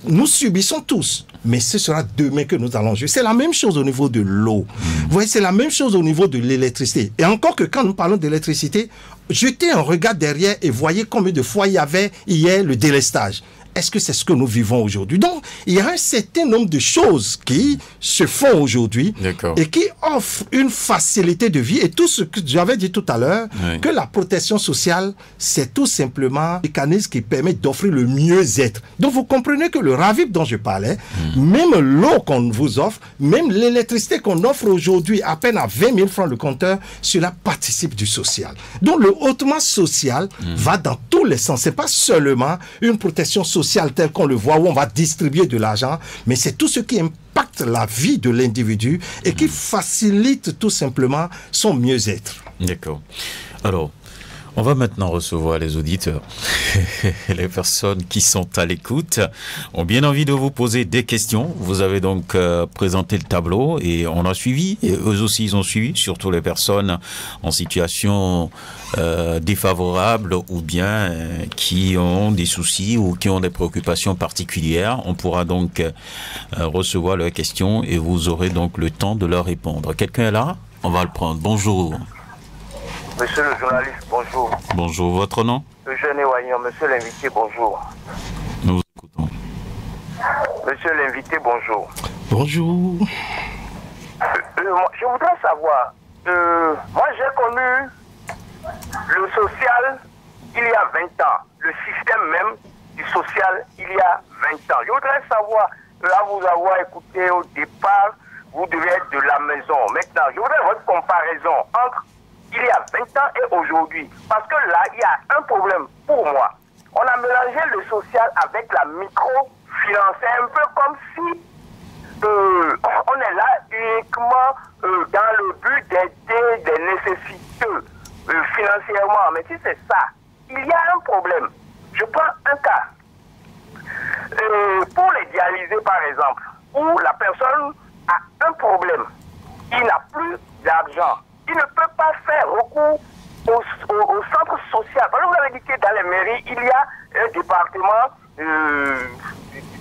Nous subissons tous, mais ce sera demain que nous allons jouer. C'est la même chose au niveau de l'eau. Vous voyez, c'est la même chose au niveau de l'électricité. Et encore que quand nous parlons d'électricité, jetez un regard derrière et voyez combien de fois il y avait hier le délestage. Est-ce que c'est ce que nous vivons aujourd'hui? Donc, il y a un certain nombre de choses qui se font aujourd'hui et qui offrent une facilité de vie. Et tout ce que j'avais dit tout à l'heure, que la protection sociale, c'est tout simplement un mécanisme qui permet d'offrir le mieux-être. Donc, vous comprenez que le RAVIP dont je parlais, même l'eau qu'on vous offre, même l'électricité qu'on offre aujourd'hui à peine à 20 000 francs le compteur, cela participe du social. Donc, le hautement social va dans tous les sens. Ce n'est pas seulement une protection sociale tel qu'on le voit, où on va distribuer de l'argent, mais c'est tout ce qui impacte la vie de l'individu et qui facilite tout simplement son mieux-être. D'accord. Alors, On va maintenant recevoir les auditeurs. Les personnes qui sont à l'écoute ont bien envie de vous poser des questions. Vous avez donc présenté le tableau et on a suivi. Et eux aussi, ils ont suivi, surtout les personnes en situation défavorable ou bien qui ont des soucis ou qui ont des préoccupations particulières. On pourra donc recevoir leurs questions et vous aurez donc le temps de leur répondre. Quelqu'un est là? On va le prendre. Bonjour. Monsieur le journaliste, bonjour. Bonjour, votre nom? Eugène Wagnon, monsieur l'invité, bonjour. Nous vous écoutons. Monsieur l'invité, bonjour. Bonjour. Je voudrais savoir, moi j'ai connu le social il y a 20 ans, le système même du social il y a 20 ans. Je voudrais savoir, à vous avoir écouté au départ, vous devez être de la maison. Maintenant, je voudrais votre comparaison entre il y a 20 ans et aujourd'hui. Parce que là, il y a un problème pour moi. On a mélangé le social avec la microfinance. C'est un peu comme si on est là uniquement dans le but d'aider des nécessiteux financièrement. Mais si c'est ça, il y a un problème. Je prends un cas. Pour les dialysés, par exemple, où la personne a un problème, il n'a plus d'argent. Il ne peut pas faire recours au centre social. Parce que vous avez dit que dans les mairies, il y a un département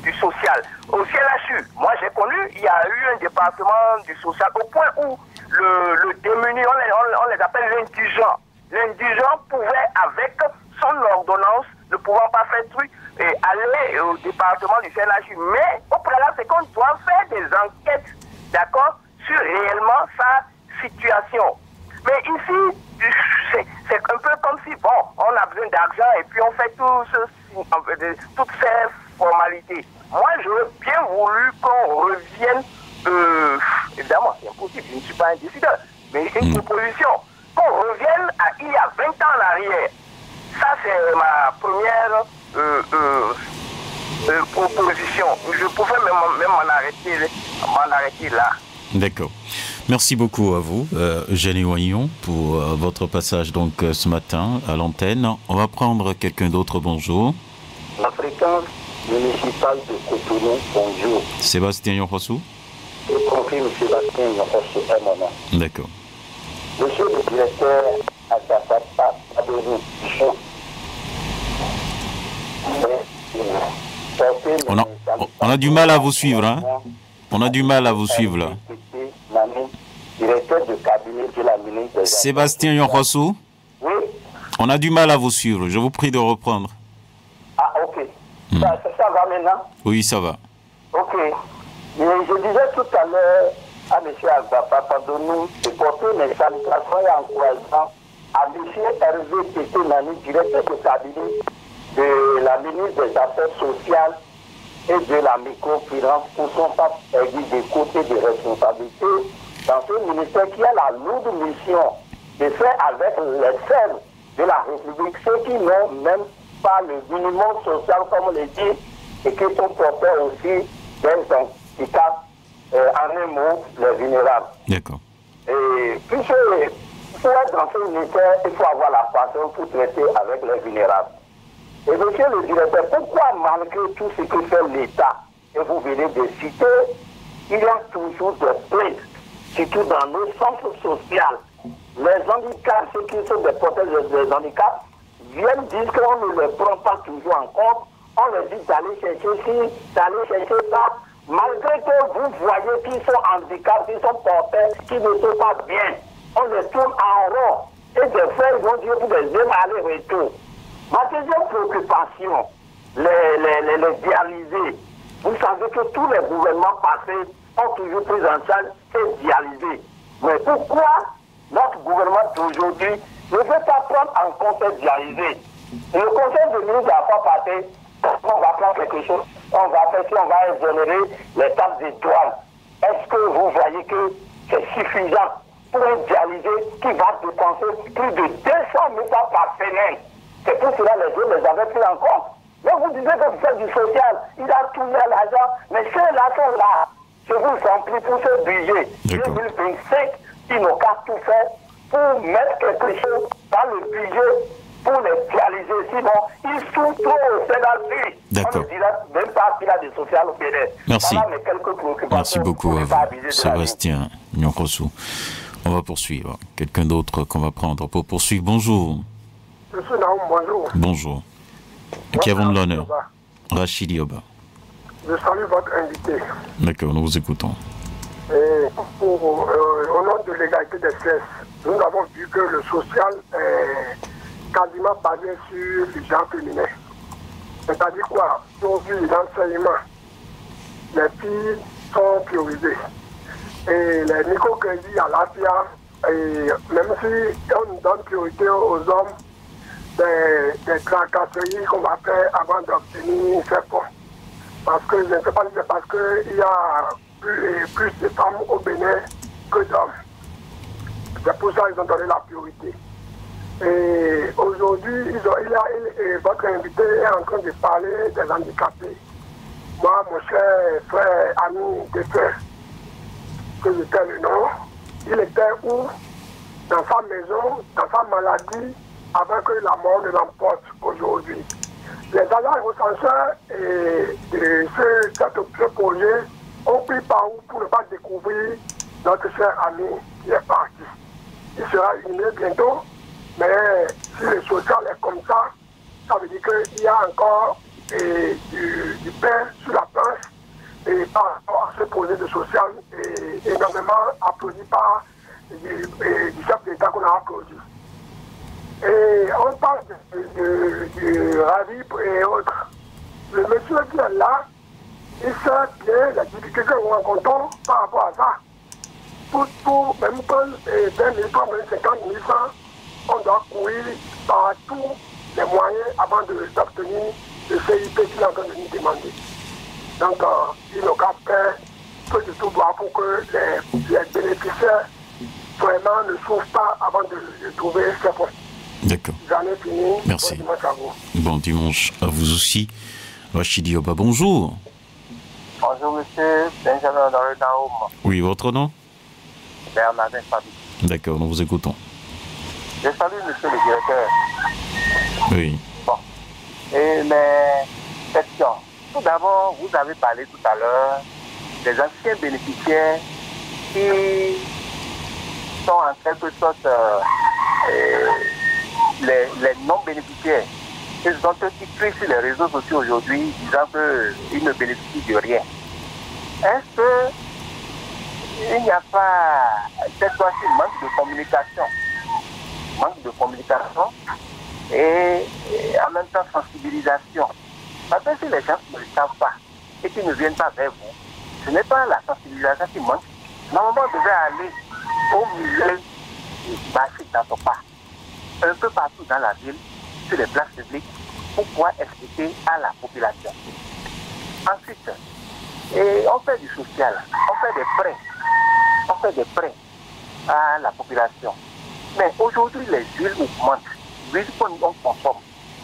du social. Au CLHU, moi j'ai connu, il y a eu un département du social au point où le démuni, on les appelle l'indigent. L'indigent pouvait, avec son ordonnance, ne pouvant pas faire truc, aller au département du CLHU. Mais au préalable, c'est qu'on doit faire des enquêtes, d'accord, sur réellement sa situation. Mais ici, c'est un peu comme si, bon, on a besoin d'argent et puis on fait toutes ces formalités. Moi, j'aurais bien voulu qu'on revienne, évidemment, c'est impossible, je ne suis pas un décideur, mais une proposition, qu'on revienne à il y a 20 ans en arrière. Ça, c'est ma première proposition. Je pouvais même m'en arrêter là. D'accord. Merci beaucoup à vous, Eugène Wagnon, pour votre passage donc ce matin à l'antenne. On va prendre quelqu'un d'autre. Bonjour. La fréquence municipale de Cotonou, bonjour. Sébastien Yonfossou. Je confirme Sébastien Yonfossou est mon nom. D'accord. Monsieur le directeur Adjafata Adoni, on a du mal à vous suivre, hein? On a du mal à vous suivre, là. Directeur de cabinet de la ministre. Sébastien Yonfossou. Oui. On a du mal à vous suivre. Je vous prie de reprendre. Ah, ok. Ça va maintenant? Oui, ça va. Ok. Mais je disais tout à l'heure à M. Agbapa Padonou de porter mes salutations et encouragements à M. Hervé Tété Nani, directeur de cabinet de la ministre des Affaires sociales et de la microfinance pour son pas aigu des côtés de responsabilité dans ce ministère qui a la lourde mission de faire avec les serfs de la République, ceux qui n'ont même pas le minimum social, comme on le dit, et qui sont porteurs aussi d'un handicap, en un mot, les vulnérables. D'accord. Et puis, pour être dans ce ministère, il faut avoir la passion pour traiter avec les vulnérables. Et monsieur le directeur, pourquoi malgré tout ce que fait l'État, et vous venez de citer, il y a toujours des plaintes, surtout dans nos centres sociaux. Les handicaps, ceux qui sont des protèges des handicaps, viennent dire qu'on ne les prend pas toujours en compte. On leur dit d'aller chercher ci, d'aller chercher ça. Malgré que vous voyez qu'ils sont handicapés, qu'ils sont porteurs, qu'ils ne sont pas bien, on les tourne en rond. Et des fois, ils vont dire pour des aller-retour. Ma deuxième préoccupation, les dialysés. Vous savez que tous les gouvernements passés ont toujours pris en charge ces dialysés. Mais pourquoi notre gouvernement d'aujourd'hui ne veut pas prendre en compte ces dialysés? Le conseil de ministre n'a pas passé, on va prendre quelque chose, on va faire si on va exonérer les taxes des douanes. Est-ce que vous voyez que c'est suffisant pour un dialysé qui va dépenser plus de 200 000 par semaine? C'est pour cela que les autres les avaient pris en compte. Mais vous disiez que vous faites du social, il a tout mis à l'argent, mais ceux-là sont là. Je vous en prie pour ce budget 2025, ils n'ont qu'à tout faire pour mettre quelque chose dans le budget pour les réaliser. Sinon, ils sont trop au Sénat. D'accord. On ne dirait même pas qu'il a des social au Bénin. Merci. Voilà mes quelques préoccupations. Merci beaucoup à vous, Sébastien Nyonkosou. On va poursuivre. Quelqu'un d'autre qu'on va prendre pour poursuivre. Bonjour. Monsieur Naoum, bonjour. Bonjour. Qui avons de l'honneur? Rachidi Oba. Je salue votre invité. D'accord, nous vous écoutons. Et au nom de l'égalité des sexes, nous avons vu que le social est quasiment basé sur le genre féminin. C'est-à-dire quoi? Aujourd'hui, l'enseignement, les filles sont priorisées. Et les microcrédits à l'AFIA, même si on donne priorité aux hommes, des tracasseries qu'on va faire avant d'obtenir ces fonds. Parce que, je ne sais pas si c'est parce qu'il y a plus de femmes au Bénin que d'hommes. C'est pour ça qu'ils ont donné la priorité. Et aujourd'hui, votre invité est en train de parler des handicapés. Moi, mon cher frère, ami, défunt, que j'étais le nom, il était où? Dans sa maison, dans sa maladie, avant que la mort ne l'emporte aujourd'hui. Les agents recenseurs de ce projet ont pris par où pour ne pas découvrir notre cher ami qui est parti. Il sera inhumé bientôt, mais si le social est comme ça, ça veut dire qu'il y a encore du pain sur la planche et par rapport à ce projet de social énormément applaudi par du chef d'État qu'on a applaudi. Et on parle du RAVIP et autres. Le monsieur qui est là, il sait bien la difficulté que nous rencontrons par rapport à ça. Pour même prendre 20 000 francs, 50 000 francs, on doit courir par tous les moyens avant d'obtenir le CIP qu'il est en train de nous demander. Donc, il nous a fait peu de tout droit pour que les bénéficiaires vraiment ne souffrent pas avant de trouver ces fonds. D'accord. J'en ai fini. Merci. Bon dimanche à vous. Bon dimanche à vous aussi. Rachidi Oba, bonjour. Bonjour, monsieur Benjamin dans le Naoum. Oui, votre nom? Bernardin Fabi. D'accord, nous vous écoutons. Je salue monsieur le directeur. Oui. Bon. Et mes questions. Tout d'abord, vous avez parlé tout à l'heure des anciens bénéficiaires qui sont en quelque sorte les non-bénéficiaires. Ils ont été pris sur les réseaux sociaux aujourd'hui disant qu'ils ne bénéficient de rien. Est-ce qu'il n'y a pas cette fois-ci manque de communication? Manque de communication et en même temps sensibilisation. Parce que si les gens ne le savent pas et qu'ils ne viennent pas vers vous, ce n'est pas la sensibilisation qui manque. Normalement, vous devez aller au milieu du marché d'Antopa, un peu partout dans la ville, sur les places publiques, pour pouvoir expliquer à la population. Ensuite, on fait du social, on fait des prêts à la population. Mais aujourd'hui, les huiles augmentent. L'huile qu'on consomme,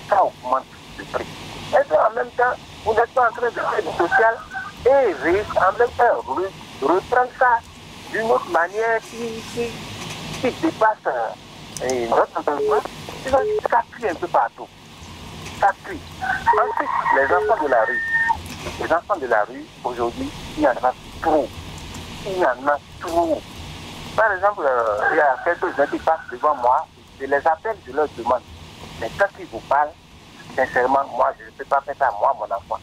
ça augmente le prix. Est-ce qu'en même temps, vous n'êtes pas en train de faire du social et en même temps reprendre ça d'une autre manière qui dépasse notre entreprise? Ça crie un peu partout. Ça crie. Ensuite, les enfants de la rue. Les enfants de la rue, aujourd'hui, il y en a trop. Il y en a trop. Par exemple, il y a quelques gens qui passent devant moi, je les appelle, je leur demande. Mais quand ils vous parlent, sincèrement, moi, je ne peux pas faire ça à moi, mon enfant.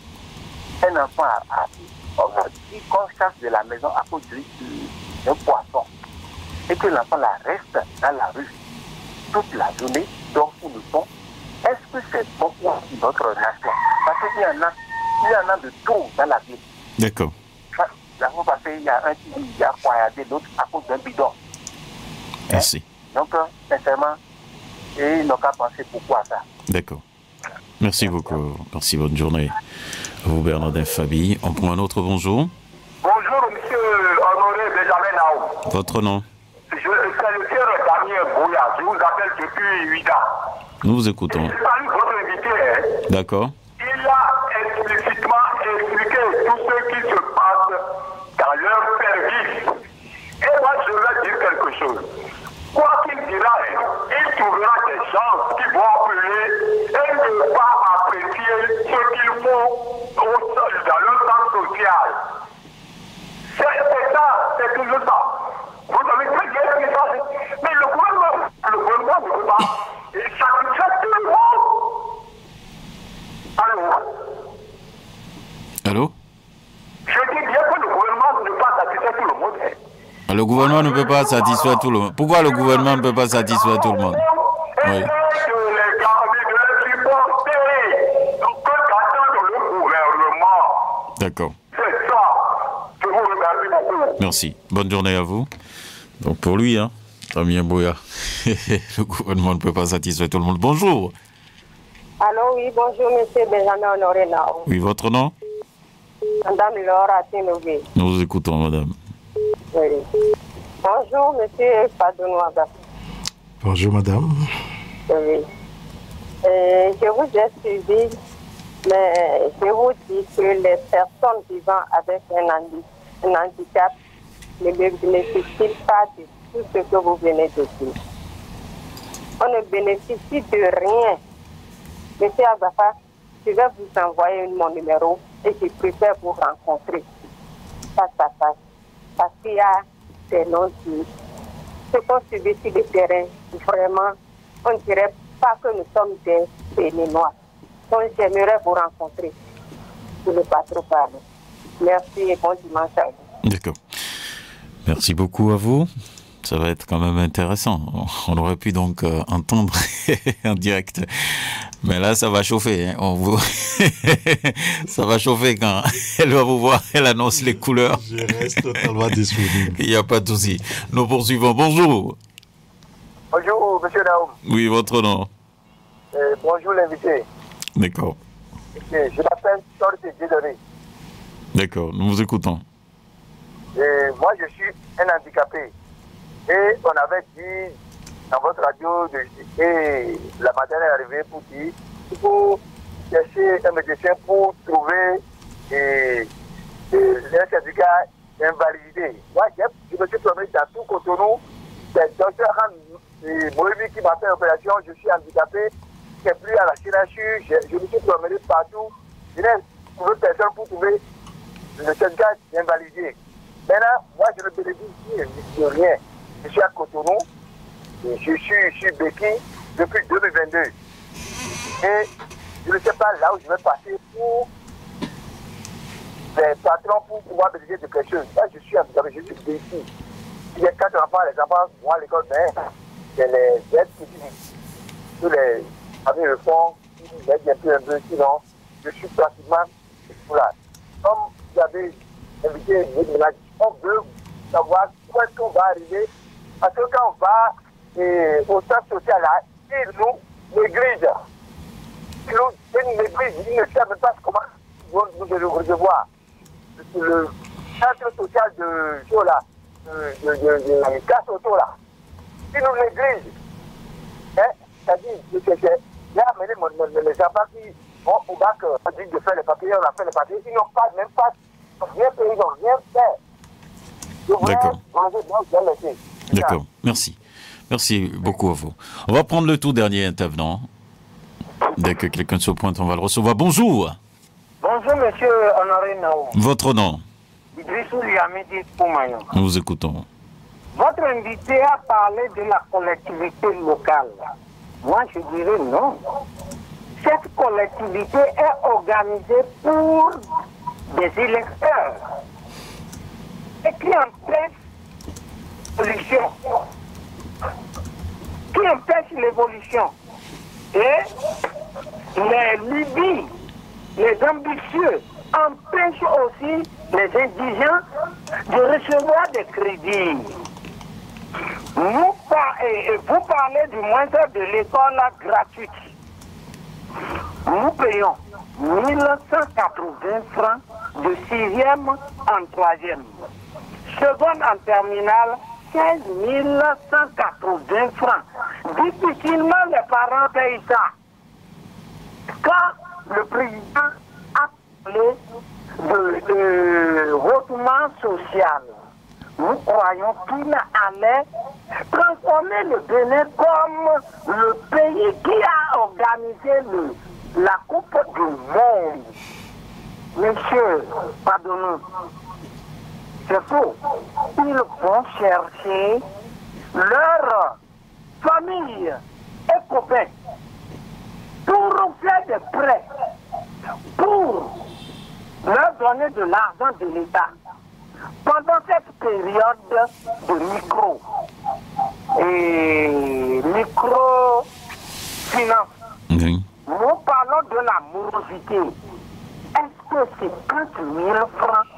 Un enfant a dit qu'on chasse de la maison à cause d'un poisson. Et que l'enfant la reste dans la rue toute la journée, donc pour le fond. Est-ce que c'est bon pour notre nation? Parce qu'il y en a de tout dans la ville. D'accord. La fois passée, il y a un qui a poignardé l'autre à cause d'un bidon. Merci. Donc, sincèrement, ils n'ont qu'à penser beaucoup à ça. D'accord. Merci beaucoup. Merci, bonne journée. À vous, Bernardin Fabi. On prend un autre bonjour. Bonjour, monsieur Honoré Benjamin Naoum. Votre nom? C'est le sieur Damien Bouya. Je vous appelle depuis 8 ans. Nous vous écoutons. Je salue votre invité. D'accord. Il a explicitement expliqué tout ce qui se passe dans leur service. Et moi, je vais dire quelque chose. Quoi qu'il dira gouvernement ne peut pas satisfaire tout le monde. Pourquoi le gouvernement ne peut pas satisfaire tout le monde? Oui. D'accord. C'est ça. Je vous remercie beaucoup. Merci. Bonne journée à vous. Donc pour lui, hein, Damien Boya, le gouvernement ne peut pas satisfaire tout le monde. Bonjour. Allô, oui, bonjour, monsieur Benjamin Honoré Nao. Oui, votre nom? Madame Laura Tinové. Nous vous écoutons, madame. Oui. Bonjour, monsieur Padonoa. Bonjour, madame. Oui. Je vous ai suivi, mais je vous dis que les personnes vivant avec un handicap ne bénéficient pas de tout ce que vous venez de dire. On ne bénéficie de rien. Monsieur Agafa, je vais vous envoyer mon numéro et je préfère vous rencontrer face à face. Parce qu'il y a des non-dits. Ce qu'on subit sur le terrain, vraiment, on ne dirait pas que nous sommes des Béninois. Donc j'aimerais vous rencontrer. Je ne vais pas trop parler. Merci et bon dimanche à vous. D'accord. Merci beaucoup à vous. Ça va être quand même intéressant. On aurait pu donc entendre en direct. Mais là, ça va chauffer. Hein. Ça va chauffer quand elle va vous voir. Elle annonce les couleurs. Je reste totalement disponible. Il n'y a pas de souci. Nous poursuivons. Bonjour. Bonjour, monsieur Naoum. Oui, votre nom. Bonjour, l'invité. D'accord. Je m'appelle Torti Djedori. D'accord, nous vous écoutons. Moi, je suis un handicapé. Et on avait dit dans votre radio, et la madame est arrivée pour dire qu'il faut chercher un médecin pour trouver un certificat d'invalidité. Moi, je me suis promené dans tout Cotonou. C'est le docteur Moïbi qui m'a fait l'opération. Je suis handicapé. Je n'ai plus à la chirurgie. Je me suis promené partout. Je n'ai trouvé personne pour trouver le certificat d'invalidité. Maintenant, moi, je ne bénéficie de rien. Je suis à Cotonou, je suis Béki depuis 2022. Et je ne sais pas là où je vais passer pour les patrons pour pouvoir bénéficier de quelque chose. Là, je suis handicapé, je suis Béki. Il y a 4 enfants, les enfants vont à l'école, mais c'est les aides qui tous les amis le font, ils m'aident un peu, sinon je suis pratiquement là. Comme vous avez invité une ménage, on veut savoir où est-ce qu'on va arriver. Parce que quand on va au centre social, là, ils nous négligent. Ils nous négligent. Ils ne savent même pas comment nous devons recevoir. Le centre social de Jola, de casse auto, là, ils nous négligent. Hein? C'est-à-dire, j'ai amené les enfants qui vont au bac, on dit de faire les papiers, on a fait les papiers. Ils n'ont pas, même pas, rien fait, ils n'ont rien fait. D'accord. D'accord, merci. Merci beaucoup à vous. On va prendre le tout dernier intervenant. Dès que quelqu'un se pointe, on va le recevoir. Bonjour. Bonjour, monsieur Honoré Nao. Votre nom? Idrissou Liamidi Poumayon. Nous vous écoutons. Votre invité a parlé de la collectivité locale. Moi, je dirais non. Cette collectivité est organisée pour des électeurs et qui empêche l'évolution. Qui empêche l'évolution. Et les lubies, les ambitieux empêchent aussi les indigents de recevoir des crédits. Vous parlez du moins de l'école gratuite. Nous payons 1180 francs de 6e en 3e. Seconde en terminale, 16 180 francs. Difficilement les parents payent ça. Quand le président a parlé de retournement social, nous croyons qu'il allait transformer le Bénin comme le pays qui a organisé la Coupe du Monde. Monsieur, pardonnez, c'est faux. Ils vont chercher leur famille et copains pour faire des prêts, pour leur donner de l'argent de l'État. Pendant cette période de microfinance, Oui. nous parlons de la morosité. Est-ce que ces 30 000 francs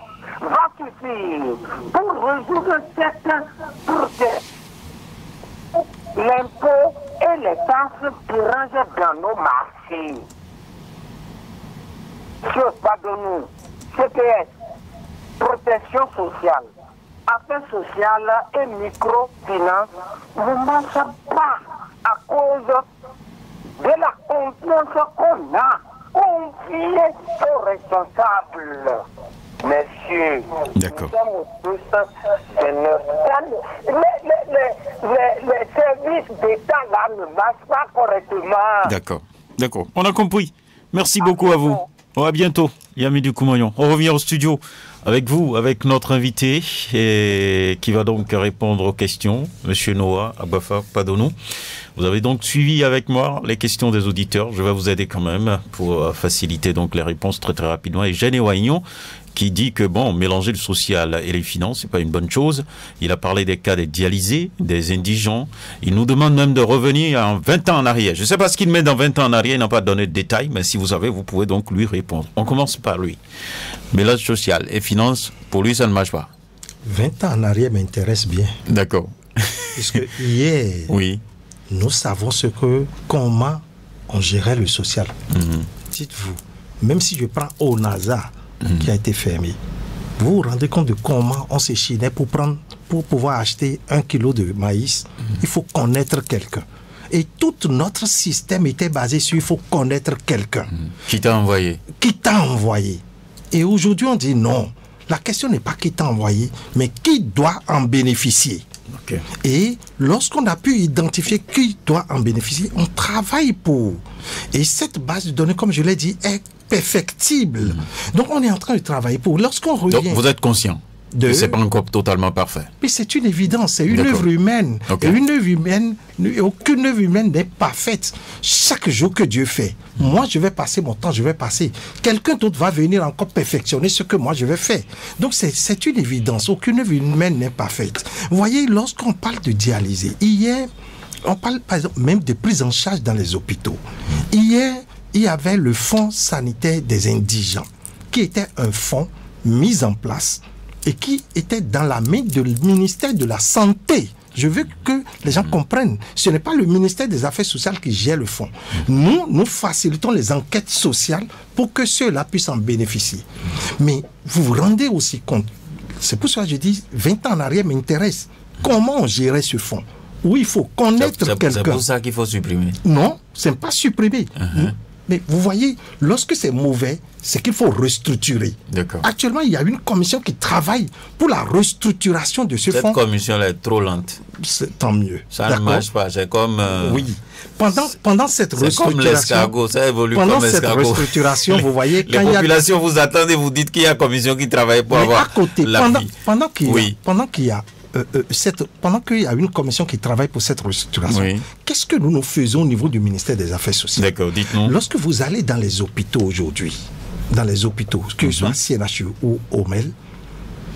va suffire pour résoudre l'impôt et les taxes qui rangent dans nos marchés? Chose pas de nous. CPS, protection sociale, affaires sociales et microfinance ne marchent pas à cause de la confiance qu'on a confiée aux responsables. Messieurs, D'accord. nous sommes tous les services d'État là ne marchent pas correctement. D'accord. D'accord. On a compris. Merci beaucoup à vous. À bientôt, Yamidou Koumayon. On revient au studio avec vous, avec notre invité, et qui va donc répondre aux questions, Monsieur Noah Agbafa Padonou. Vous avez donc suivi avec moi les questions des auditeurs. Je vais vous aider quand même pour faciliter donc les réponses très très rapidement. Et Jeanne Waignon, qui dit que bon, mélanger le social et les finances, c'est pas une bonne chose. Il a parlé des cas des dialysés, des indigents. Il nous demande même de revenir en 20 ans en arrière. Je ne sais pas ce qu'il met dans 20 ans en arrière, il n'a pas donné de détails, mais si vous savez, vous pouvez donc lui répondre. On commence par lui. Mélange social et finances, pour lui, ça ne marche pas. 20 ans en arrière m'intéresse bien. D'accord. Puisque hier, Oui. nous savons comment on gérait le social. Dites-vous, même si je prends ONASA, qui a été fermé, vous vous rendez compte de comment on s'échinait pour pouvoir acheter 1 kilo de maïs. Il faut connaître quelqu'un. Et tout notre système était basé sur il faut connaître quelqu'un. Qui t'a envoyé? Qui t'a envoyé? Et aujourd'hui, on dit non. La question n'est pas qui t'a envoyé, mais qui doit en bénéficier. Okay. Et lorsqu'on a pu identifier qui doit en bénéficier, on travaille pour. Et cette base de données, comme je l'ai dit, est perfectible. Donc on est en train de travailler pour. Lorsqu'on revient... Donc vous êtes conscient que c'est pas encore totalement parfait. Mais c'est une évidence, c'est une œuvre humaine. Okay. Et une œuvre humaine, aucune œuvre humaine n'est parfaite. Chaque jour que Dieu fait, moi je vais passer mon temps, je vais passer. Quelqu'un d'autre va venir encore perfectionner ce que moi je vais faire. Donc c'est une évidence, aucune œuvre humaine n'est parfaite. Vous voyez, lorsqu'on parle de dialyser, hier, on parle par exemple même de prise en charge dans les hôpitaux. Hier, il y avait le fonds sanitaire des indigents, qui était un fonds mis en place et qui était dans la main du ministère de la Santé. Je veux que les gens comprennent. Ce n'est pas le ministère des Affaires sociales qui gère le fonds. Nous facilitons les enquêtes sociales pour que ceux-là puissent en bénéficier. Mais vous vous rendez aussi compte, c'est pour ça que je dis, 20 ans en arrière m'intéresse. Comment on gérait ce fonds? Où il faut connaître quelqu'un. C'est pour ça qu'il faut supprimer. Non, ce n'est pas supprimer. Mais vous voyez, lorsque c'est mauvais, c'est qu'il faut restructurer. Actuellement, il y a une commission qui travaille pour la restructuration de ce fonds. Cette commission-là est trop lente. Tant mieux. Ça ne marche pas. C'est comme... Oui. Pendant cette restructuration... comme l'escargot. Ça évolue pendant comme l'escargot. Pendant cette restructuration, vous voyez... Les populations vous attendent et vous dites qu'il y a une commission qui travaille pour avoir à côté, l'appui. Pendant qu'il y a une commission qui travaille pour cette restructuration, qu'est-ce que nous faisons au niveau du ministère des Affaires sociales? D'accord, dites-nous. Lorsque vous allez dans les hôpitaux aujourd'hui, que ce soit CNHU ou OMEL,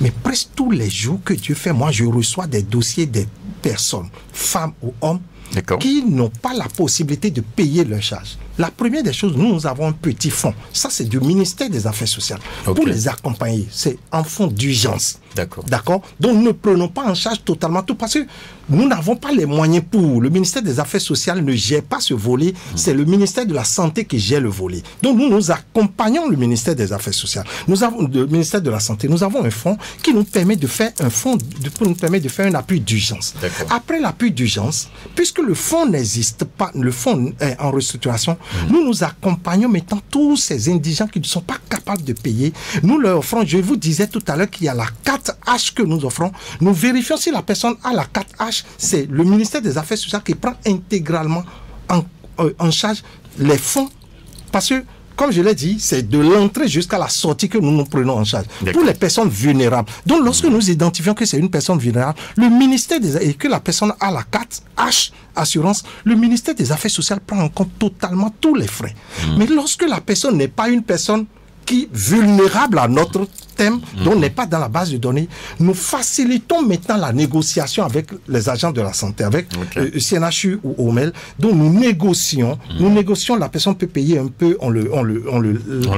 mais presque tous les jours que Dieu fait, moi je reçois des dossiers des personnes, femmes ou hommes, qui n'ont pas la possibilité de payer leurs charges. La première des choses, nous avons un petit fonds. Ça, c'est du ministère des Affaires sociales. Pour les accompagner, c'est un fonds d'urgence. D'accord. Donc, nous ne prenons pas en charge totalement tout parce que nous n'avons pas les moyens pour. Le ministère des Affaires sociales ne gère pas ce volet. C'est le ministère de la Santé qui gère le volet. Donc, nous accompagnons le ministère des Affaires sociales. Le ministère de la Santé. Nous avons un fonds qui nous permet de faire un appui d'urgence. Après l'appui d'urgence, puisque le fonds n'existe pas, le fonds est en restructuration, nous accompagnons maintenant tous ces indigents qui ne sont pas capables de payer. Nous leur offrons, je vous disais tout à l'heure qu'il y a la 4H que nous offrons. Nous vérifions si la personne a la 4H. C'est le ministère des Affaires sociales qui prend intégralement en charge les fonds. Parce que, comme je l'ai dit, c'est de l'entrée jusqu'à la sortie que nous prenons en charge. Pour les personnes vulnérables. Donc, lorsque nous identifions que c'est une personne vulnérable, le ministère et que la personne a la 4H assurance, le ministère des Affaires sociales prend en compte totalement tous les frais. Mais lorsque la personne n'est pas une personne qui est vulnérable à notre système dont n'est pas dans la base de données. Nous facilitons maintenant la négociation avec les agents de la santé, avec CNHU ou OMEL, dont nous négocions. Nous négocions, la personne peut payer un peu, on le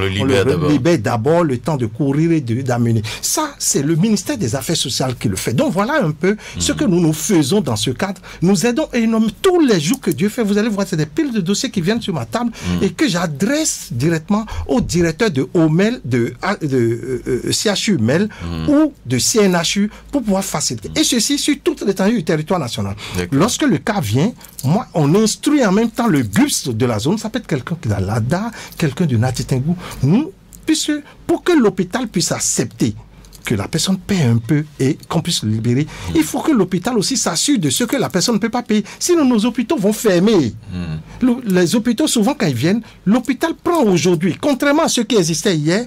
libère d'abord, le temps de courir et d'amener. Ça, c'est le ministère des Affaires sociales qui le fait. Donc voilà un peu ce que nous faisons dans ce cadre. Nous aidons énormément tous les jours que Dieu fait. Vous allez voir, c'est des piles de dossiers qui viennent sur ma table et que j'adresse directement au directeur de OMEL, de CHU MEL ou de CNHU pour pouvoir faciliter. Et ceci sur toute l'étendue du territoire national. Lorsque le cas vient, moi, on instruit en même temps le GUPS de la zone. Ça peut être quelqu'un qui est dans l'ADA, quelqu'un de Natitingou. Nous, puisque pour que l'hôpital puisse accepter que la personne paie un peu et qu'on puisse le libérer, il faut que l'hôpital aussi s'assure de ce que la personne ne peut pas payer. Sinon, nos hôpitaux vont fermer. Les hôpitaux, souvent, quand ils viennent, l'hôpital prend aujourd'hui, contrairement à ce qui existait hier,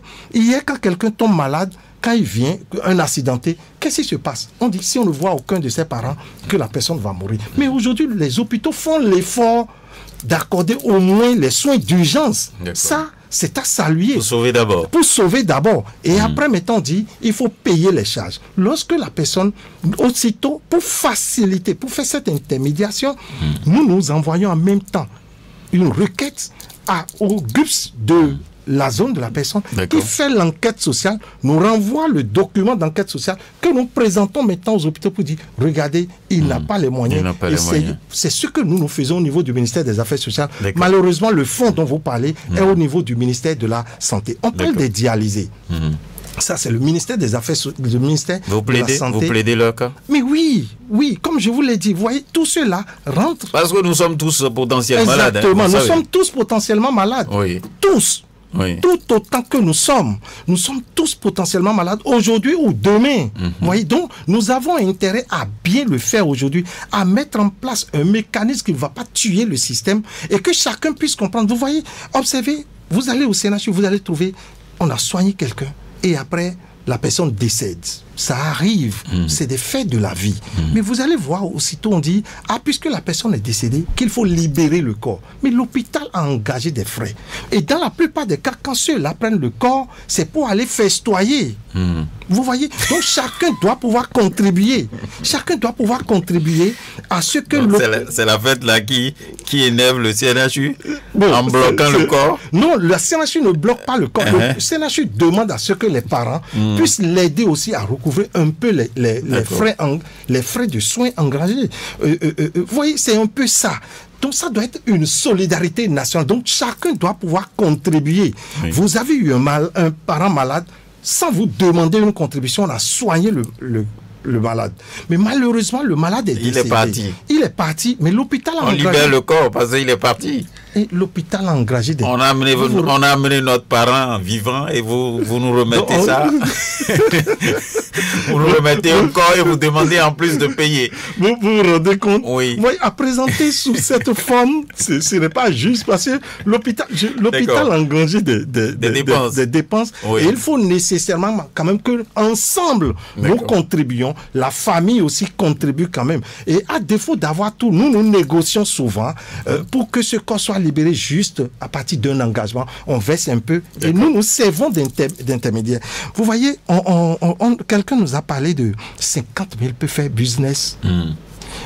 quand quelqu'un tombe malade, quand il vient, un accidenté, qu'est-ce qui se passe? On dit, si on ne voit aucun de ses parents, que la personne va mourir. Mais aujourd'hui, les hôpitaux font l'effort d'accorder au moins les soins d'urgence. Ça, c'est à saluer. Pour sauver d'abord. Pour sauver d'abord. Et après, maintenant, on dit, il faut payer les charges. Lorsque la personne, aussitôt, pour faciliter, pour faire cette intermédiation, nous envoyons en même temps une requête au GUPS de la zone de la personne qui fait l'enquête sociale, nous renvoie le document d'enquête sociale que nous présentons maintenant aux hôpitaux pour dire, regardez, il n'a pas les moyens. C'est ce que nous faisons au niveau du ministère des Affaires sociales. Malheureusement, le fonds dont vous parlez est au niveau du ministère de la Santé. On parle des dialysés. Ça, c'est le ministère des Affaires sociales, le ministère de la Santé. Vous plaidez leur cas? Mais oui, comme je vous l'ai dit, vous voyez, tout cela rentre. Parce que nous sommes tous potentiellement malades. Exactement, nous sommes tous potentiellement malades. Tous. Tout autant que nous sommes tous potentiellement malades aujourd'hui ou demain. Vous voyez, donc nous avons intérêt à bien le faire aujourd'hui, à mettre en place un mécanisme qui ne va pas tuer le système et que chacun puisse comprendre. Vous voyez, observez, vous allez au CNHU, vous allez trouver, on a soigné quelqu'un et après la personne décède. Ça arrive, c'est des faits de la vie. Mais vous allez voir, aussitôt on dit, puisque la personne est décédée, qu'il faut libérer le corps. Mais l'hôpital a engagé des frais. Et dans la plupart des cas, quand ceux-là prennent le corps, c'est pour aller festoyer. Vous voyez, donc chacun doit pouvoir contribuer. Chacun doit pouvoir contribuer à ce que... C'est la fête là qui énerve le CNHU en bloquant le corps. Non, le CNHU ne bloque pas le corps. Le CNHU demande à ce que les parents puissent l'aider aussi à recouvrir un peu les frais de soins engagés. Vous voyez, c'est un peu ça. Donc ça doit être une solidarité nationale. Donc chacun doit pouvoir contribuer. Vous avez eu un parent malade, sans vous demander une contribution, on a soigné le malade. Mais malheureusement, le malade est décédé. Il est parti, mais l'hôpital a engagé... On libère le corps parce qu'il est parti. Et l'hôpital a engagé des... On a amené notre parent vivant et vous nous remettez ça. Vous nous remettez un corps et vous demandez en plus de payer. Vous vous rendez compte? Oui. Moi, à présenter sous cette forme, ce n'est pas juste parce que l'hôpital a engagé des dépenses. Et il faut nécessairement quand même que ensemble nous contribuions. La famille aussi contribue quand même. Et à défaut d'avoir tout, nous négocions souvent pour que ce corps soit libéré juste à partir d'un engagement. On verse un peu et nous servons d'intermédiaire. Vous voyez, quelqu'un nous a parlé de 50 000 peut faire business.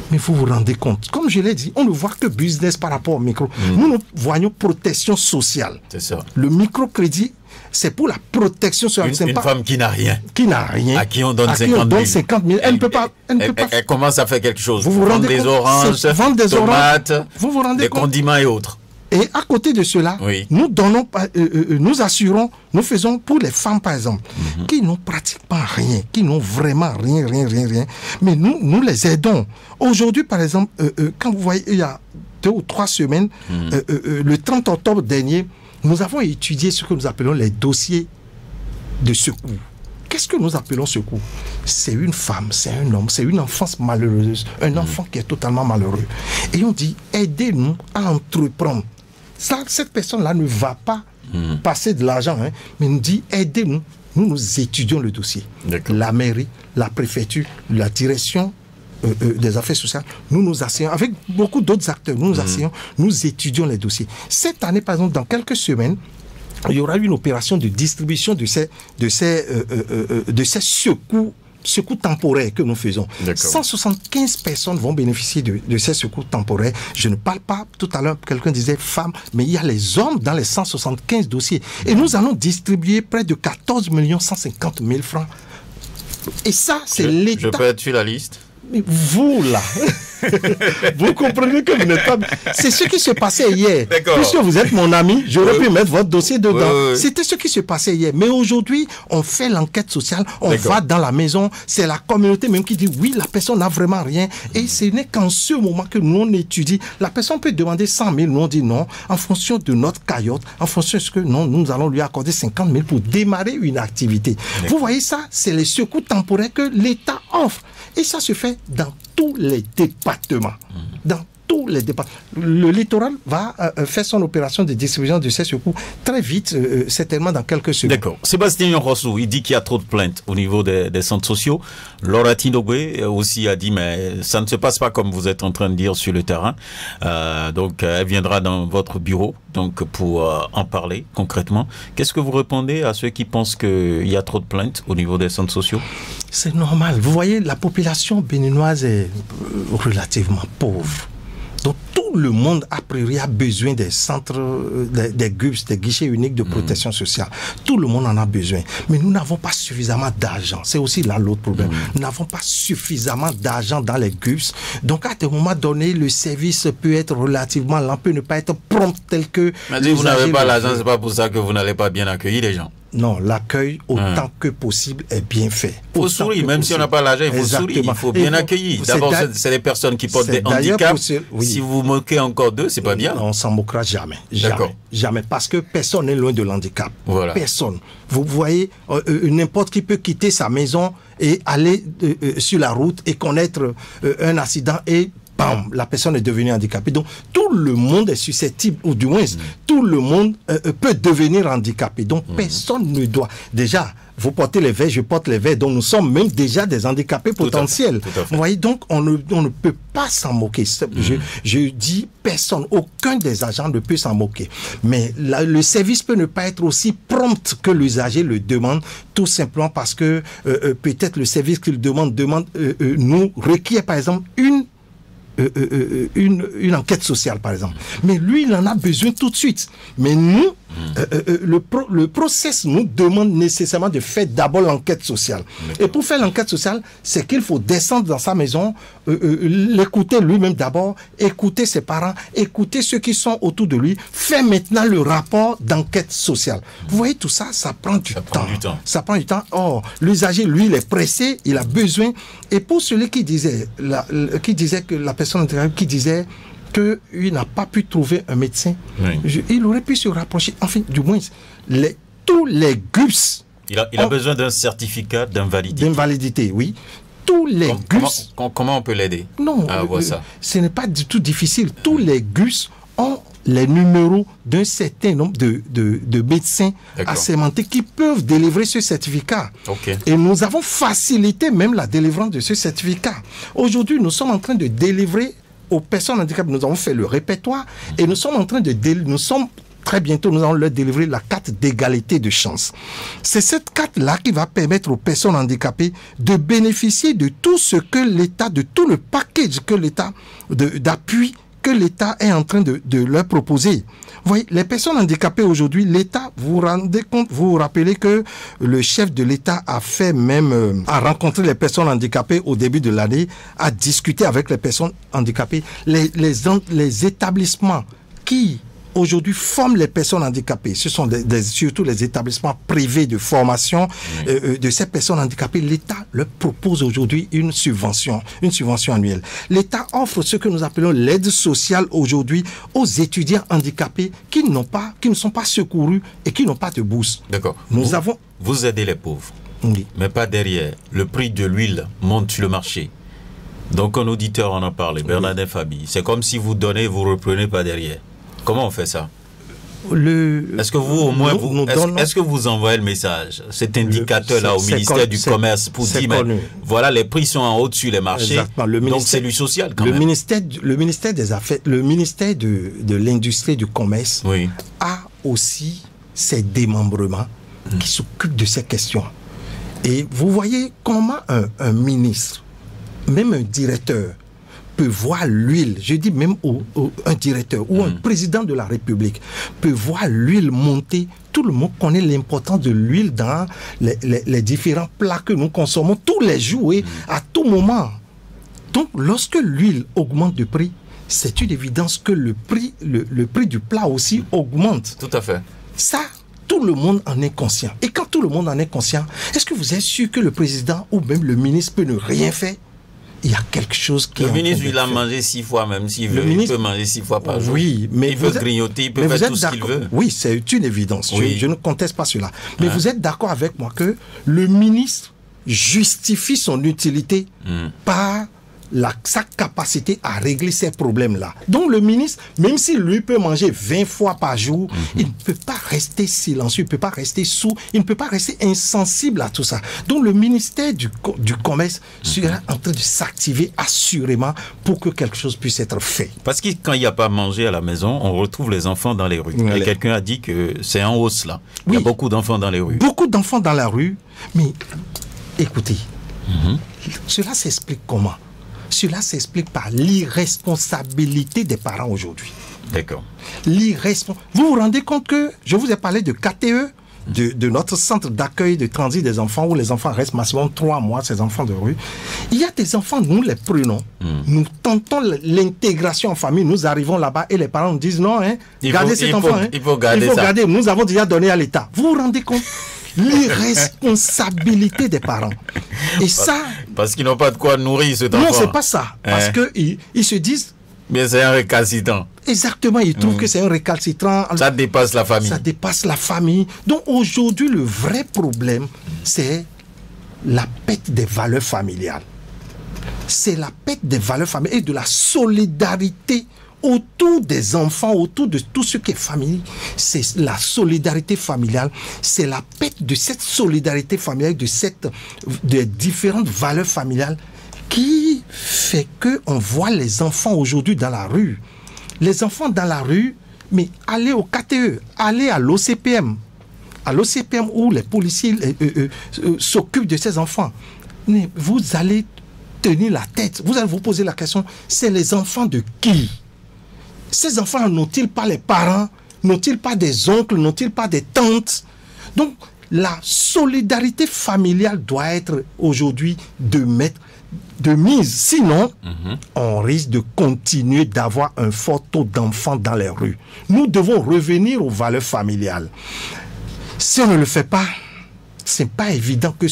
Mais vous vous rendez compte, comme je l'ai dit, on ne voit que business par rapport au micro. Nous voyons protection sociale. C'est ça. Le microcrédit, c'est pour la protection sociale. Une femme qui n'a rien. À qui on donne 50 000. Elle ne peut pas. Elle commence à faire quelque chose. Vous rendez des oranges, tomates, des condiments et autres. Et à côté de cela, nous donnons, nous assurons, nous faisons pour les femmes par exemple, qui n'ont pratiquement rien, qui n'ont vraiment rien. Mais nous les aidons. Aujourd'hui par exemple, quand vous voyez, il y a 2 ou 3 semaines, le 30 octobre dernier, nous avons étudié ce que nous appelons les dossiers de secours. Qu'est-ce que nous appelons secours? C'est une femme, c'est un homme, c'est une enfance malheureuse, un enfant qui est totalement malheureux. Et on dit, aidez-nous à entreprendre. Ça, cette personne-là ne va pas passer de l'argent, mais nous dit, aidez-nous. Nous étudions le dossier. La mairie, la préfecture, la direction des affaires sociales, nous asseyons, avec beaucoup d'autres acteurs, nous asseyons, nous étudions les dossiers. Cette année, par exemple, dans quelques semaines, il y aura une opération de distribution de ces secours temporaires que nous faisons. 175 personnes vont bénéficier de ces secours temporaires. Je ne parle pas, tout à l'heure, quelqu'un disait femmes, mais il y a les hommes dans les 175 dossiers. Et nous allons distribuer près de 14 150 000 francs. Et ça, c'est l'État. Je peux être sur la liste? Vous, là, vous comprenez que vous n'êtes pas... C'est ce qui se passait hier. Puisque vous êtes mon ami, j'aurais pu mettre votre dossier dedans. C'était ce qui se passait hier. Mais aujourd'hui, on fait l'enquête sociale, on va dans la maison, c'est la communauté même qui dit oui, la personne n'a vraiment rien. Et ce n'est qu'en ce moment que nous, on étudie. La personne peut demander 100 000, nous on dit non, en fonction de notre caillotte, en fonction de ce que non, nous allons lui accorder 50 000 pour démarrer une activité. Vous voyez ça, c'est les secours temporaires que l'État offre. Et ça se fait dans tous les départements. Dans tous les départements. Le littoral va faire son opération de distribution de ces secours très vite, certainement dans quelques secondes. D'accord. Sébastien Rossou, il dit qu'il y a trop de plaintes au niveau des centres sociaux. Laura Tinogwe aussi a dit, mais ça ne se passe pas comme vous êtes en train de dire sur le terrain. Donc, elle viendra dans votre bureau donc pour en parler concrètement. Qu'est-ce que vous répondez à ceux qui pensent qu'il y a trop de plaintes au niveau des centres sociaux? C'est normal. Vous voyez, la population béninoise est relativement pauvre. Donc tout le monde, a priori, a besoin des centres, des GUPS, des guichets uniques de protection sociale. Tout le monde en a besoin. Mais nous n'avons pas suffisamment d'argent. C'est aussi là l'autre problème. Nous n'avons pas suffisamment d'argent dans les GUPS. Donc à un moment donné, le service peut être relativement lent, peut ne pas être prompt tel que... Mais si vous n'avez pas l'argent, c'est pas pour ça que vous n'allez pas bien accueillir les gens. Non, l'accueil autant que possible est bien fait. Il faut sourire, même si on n'a pas l'argent, il faut sourire, il faut bien accueillir. D'abord, c'est les personnes qui portent des handicaps. Si vous vous moquez encore d'eux, c'est pas bien. On s'en moquera jamais. Jamais. Parce que personne n'est loin de l'handicap. Voilà. Personne. Vous voyez, n'importe qui peut quitter sa maison et aller sur la route et connaître un accident et bam, la personne est devenue handicapée. Donc, tout le monde est susceptible, ou du moins, tout le monde peut devenir handicapé. Donc, personne ne doit... Déjà, vous portez les verres, je porte les verres, donc nous sommes même déjà des handicapés potentiels. Tout à fait. Vous voyez, donc, on ne peut pas s'en moquer. Je dis personne, aucun des agents ne peut s'en moquer. Mais le service peut ne pas être aussi prompt que l'usager le demande, tout simplement parce que peut-être le service qu'il demande nous requiert, par exemple, une enquête sociale, par exemple. Mais lui, il en a besoin tout de suite. Mais nous, le process nous demande nécessairement de faire d'abord l'enquête sociale. Et pour faire l'enquête sociale, c'est qu'il faut descendre dans sa maison, l'écouter lui-même d'abord, écouter ses parents, écouter ceux qui sont autour de lui, faire maintenant le rapport d'enquête sociale. Vous voyez, tout ça, ça prend du temps. Ça prend du temps. Or, l'usager, lui, il est pressé, il a besoin. Et pour celui qui disait que la personne qui disait qu'il n'a pas pu trouver un médecin, il aurait pu se rapprocher, enfin, du moins, tous les GUPS. Il a besoin d'un certificat d'invalidité. D'invalidité, oui. Tous les GUPS. Comment on peut l'aider? Non, ce n'est pas du tout difficile. Tous les GUPS ont les numéros d'un certain nombre de médecins assermentés qui peuvent délivrer ce certificat. Et nous avons facilité même la délivrance de ce certificat. Aujourd'hui, nous sommes en train de délivrer aux personnes handicapées. Nous avons fait le répertoire et nous sommes en train de très bientôt, nous allons leur délivrer la carte d'égalité de chance. C'est cette carte-là qui va permettre aux personnes handicapées de bénéficier de tout ce que l'État, de tout le package que l'État, d'appui que l'État est en train de leur proposer. Vous voyez, les personnes handicapées aujourd'hui, l'État, vous vous rendez compte, vous vous rappelez que le chef de l'État a fait même, a rencontré les personnes handicapées au début de l'année, a discuté avec les personnes handicapées, les établissements qui aujourd'hui forment les personnes handicapées. Ce sont surtout les établissements privés de formation de ces personnes handicapées. L'État leur propose aujourd'hui une subvention annuelle. L'État offre ce que nous appelons l'aide sociale aujourd'hui aux étudiants handicapés qui ne sont pas secourus et qui n'ont pas de bourse. D'accord. Vous aidez les pauvres, mais pas derrière. Le prix de l'huile monte sur le marché. Donc un auditeur en a parlé, Bernardin Fabi. C'est comme si vous donnez, vous reprenez pas derrière. Comment on fait ça? Est-ce que vous, au moins, est-ce que vous envoyez le message, cet indicateur-là au ministère du Commerce pour dire, mais voilà, les prix sont en haut sur les marchés, donc c'est du social quand même. Le ministère des Affaires, le ministère de l'Industrie et du Commerce a aussi ces démembrements qui s'occupent de ces questions. Et vous voyez comment un ministre, même un directeur, peut voir l'huile, je dis même un directeur ou un président de la République, peut voir l'huile monter. Tout le monde connaît l'importance de l'huile dans les différents plats que nous consommons tous les jours et à tout moment. Donc, lorsque l'huile augmente de prix, c'est une évidence que le prix du plat aussi augmente. Tout à fait. Ça, tout le monde en est conscient. Et quand tout le monde en est conscient, est-ce que vous êtes sûr que le président ou même le ministre peut ne rien faire? Il y a quelque chose qui... Le ministre, il a mangé 6 fois, même s'il veut. Il peut manger 6 fois par jour. Oui, mais il peut grignoter, il peut faire tout ce qu'il veut. Oui, c'est une évidence. Oui. Je ne conteste pas cela. Mais vous êtes d'accord avec moi que le ministre justifie son utilité par sa capacité à régler ces problèmes-là. Donc le ministre, même si lui peut manger 20 fois par jour, il ne peut pas rester silencieux, il ne peut pas rester sourd, il ne peut pas rester insensible à tout ça. Donc le ministère du Commerce sera en train de s'activer assurément pour que quelque chose puisse être fait. Parce que quand il n'y a pas à manger à la maison, on retrouve les enfants dans les rues. Et quelqu'un a dit que c'est en hausse là. Il y a beaucoup d'enfants dans les rues. Beaucoup d'enfants dans la rue, mais écoutez, cela s'explique comment? Cela s'explique par l'irresponsabilité des parents aujourd'hui. D'accord. Vous vous rendez compte que je vous ai parlé de KTE, de notre centre d'accueil de transit des enfants, où les enfants restent maximum 3 mois, ces enfants de rue. Il y a des enfants, nous les prenons, nous tentons l'intégration en famille, nous arrivons là-bas et les parents nous disent non, gardez cet enfant. Il faut garder. Nous avons déjà donné à l'État. Vous vous rendez compte? L'irresponsabilité des parents. Et ça... Parce qu'ils n'ont pas de quoi nourrir cet enfant. Non, c'est pas ça. Parce qu'ils se disent... Mais c'est un récalcitrant. Exactement, ils trouvent que c'est un récalcitrant. Ça dépasse la famille. Ça dépasse la famille. Donc aujourd'hui, le vrai problème, c'est la perte des valeurs familiales. C'est la perte des valeurs familiales et de la solidarité autour des enfants, autour de tout ce qui est famille. C'est la solidarité familiale, c'est la perte de cette solidarité familiale, de différentes valeurs familiales qui fait qu'on voit les enfants aujourd'hui dans la rue. Les enfants dans la rue, mais allez au KTE, allez à l'OCPM où les policiers s'occupent de ces enfants. Mais vous allez tenir la tête, vous allez vous poser la question, c'est les enfants de qui? Ces enfants n'ont-ils pas les parents? N'ont-ils pas des oncles? N'ont-ils pas des tantes? Donc, la solidarité familiale doit être aujourd'hui de mise. Sinon, on risque de continuer d'avoir un fort taux d'enfants dans les rues. Nous devons revenir aux valeurs familiales. Si on ne le fait pas, c'est pas évident que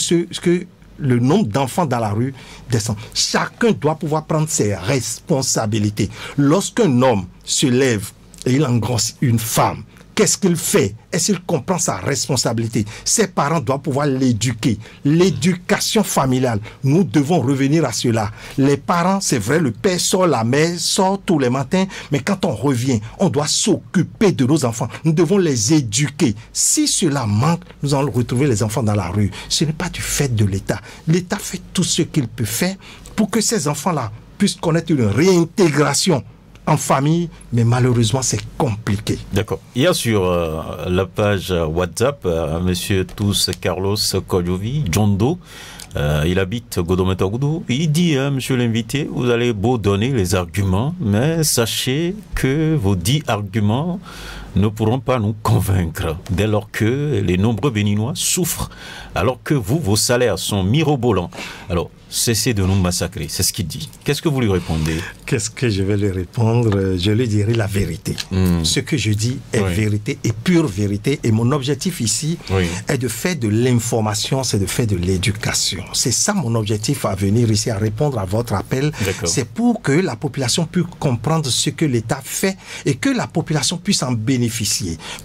le nombre d'enfants dans la rue descend. Chacun doit pouvoir prendre ses responsabilités. Lorsqu'un homme se lève et il engrosse une femme, qu'est-ce qu'il fait? Est-ce qu'il comprend sa responsabilité? Ses parents doivent pouvoir l'éduquer. L'éducation familiale, nous devons revenir à cela. Les parents, c'est vrai, le père sort, la mère sort tous les matins, mais quand on revient, on doit s'occuper de nos enfants. Nous devons les éduquer. Si cela manque, nous allons retrouver les enfants dans la rue. Ce n'est pas du fait de l'État. L'État fait tout ce qu'il peut faire pour que ces enfants-là puissent connaître une réintégration en famille, mais malheureusement c'est compliqué. D'accord. Il y a sur la page WhatsApp Monsieur Tous Carlos Kodjovi, John Doe, il habite Godometogoudou. Il dit, monsieur l'invité, vous allez beau donner les arguments, mais sachez que vos 10 arguments ne pourront pas nous convaincre dès lors que les nombreux Béninois souffrent, alors que vous, vos salaires sont mirobolants. Alors, cessez de nous massacrer, c'est ce qu'il dit. Qu'est-ce que vous lui répondez? Qu'est-ce que je vais lui répondre? Je lui dirai la vérité. Ce que je dis est vérité et pure vérité. Et mon objectif ici est de faire de l'information, c'est de faire de l'éducation. C'est ça mon objectif à venir ici, à répondre à votre appel. C'est pour que la population puisse comprendre ce que l'État fait et que la population puisse en bénéficier.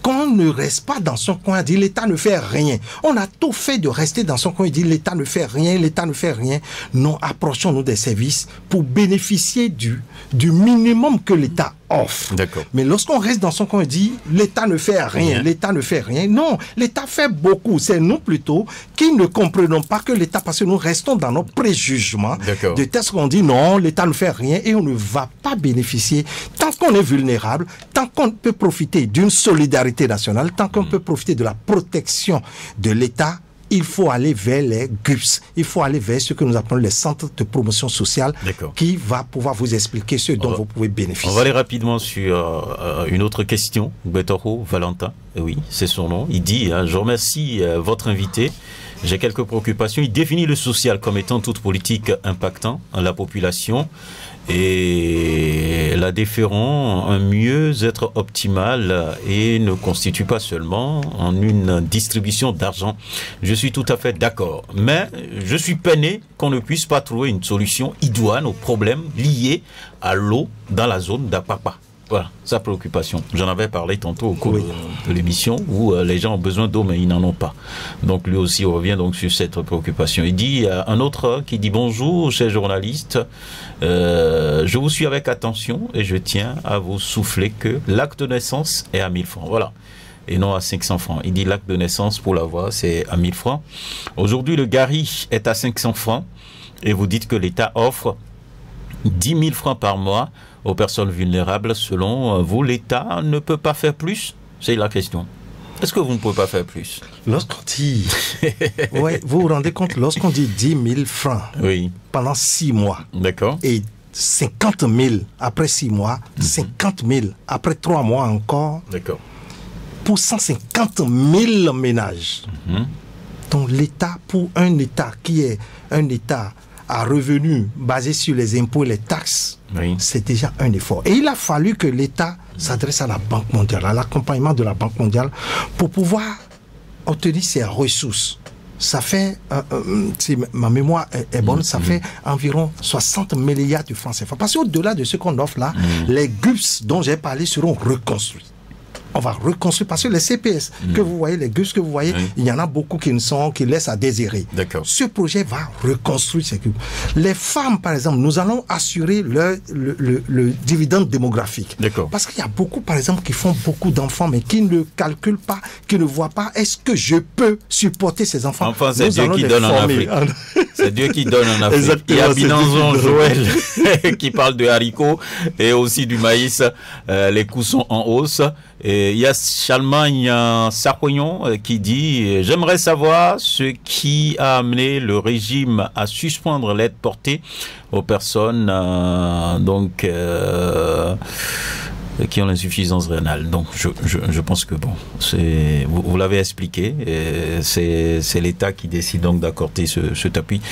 Qu'on ne reste pas dans son coin à dire l'État ne fait rien. On a tout fait de rester dans son coin et dire l'État ne fait rien, l'État ne fait rien. Non, approchons-nous des services pour bénéficier du minimum que l'État offre. D'accord. Mais lorsqu'on reste dans son coin, on dit l'État ne fait rien, l'État ne fait rien. Non, l'État fait beaucoup. C'est nous plutôt qui ne comprenons pas que l'État, parce que nous restons dans nos préjugements de telle sorte qu'on dit non, l'État ne fait rien et on ne va pas bénéficier. Tant qu'on est vulnérable, tant qu'on peut profiter d'une solidarité nationale, tant qu'on peut profiter de la protection de l'État, il faut aller vers les GUPS, il faut aller vers ce que nous appelons les centres de promotion sociale qui va pouvoir vous expliquer ce dont vous pouvez bénéficier. On va aller rapidement sur une autre question. Betoro Valentin, oui, c'est son nom. Il dit, je remercie votre invité. J'ai quelques préoccupations. Il définit le social comme étant toute politique impactant la population et la déférant un mieux-être optimal et ne constitue pas seulement en une distribution d'argent. Je suis tout à fait d'accord. Mais je suis peiné qu'on ne puisse pas trouver une solution idoine aux problèmes liés à l'eau dans la zone d'Apapa. Voilà, sa préoccupation. J'en avais parlé tantôt au cours de l'émission où les gens ont besoin d'eau mais ils n'en ont pas. Donc lui aussi revient donc sur cette préoccupation. Il dit, un autre qui dit bonjour chers journalistes, je vous suis avec attention et je tiens à vous souffler que l'acte de naissance est à 1000 francs. Voilà. Et non à 500 francs. Il dit l'acte de naissance pour l'avoir c'est à 1000 francs. Aujourd'hui le Gari est à 500 francs et vous dites que l'État offre 10 000 francs par mois aux personnes vulnérables. Selon vous, l'État ne peut pas faire plus? C'est la question. Est-ce que vous ne pouvez pas faire plus? Lorsqu'on dit... ouais, vous vous rendez compte, lorsqu'on dit 10 000 francs pendant 6 mois, et 50 000 après 6 mois, 50 000 après 3 mois encore, pour 150 000 ménages. Donc l'État, pour un État qui est un État à revenus basés sur les impôts et les taxes, c'est déjà un effort. Et il a fallu que l'État s'adresse à la Banque mondiale, à l'accompagnement de la Banque mondiale, pour pouvoir obtenir ses ressources. Ça fait, si ma mémoire est bonne, ça fait environ 60 milliards de francs CFA. Parce qu'au-delà de ce qu'on offre là, les GUPS dont j'ai parlé seront reconstruits. On va reconstruire, parce que les CPS que vous voyez, les GUPS que vous voyez, il y en a beaucoup qui laissent à désirer. Ce projet va reconstruire ces GUPS. Les femmes, par exemple, nous allons assurer le dividende démographique. Parce qu'il y a beaucoup, par exemple, qui font beaucoup d'enfants, mais qui ne calculent pas, qui ne voient pas, est-ce que je peux supporter ces enfants? Enfin, c'est Dieu qui donne en Afrique. C'est Dieu qui donne en Afrique. Il y a Binanzon Joël qui parle de haricots et aussi du maïs. Les coûts sont en hausse. Et il y a Charlemagne Sarkoyon qui dit « J'aimerais savoir ce qui a amené le régime à suspendre l'aide portée aux personnes qui ont l'insuffisance rénale. » Donc je pense que bon, vous l'avez expliqué, c'est l'État qui décide donc d'accorder ce appui.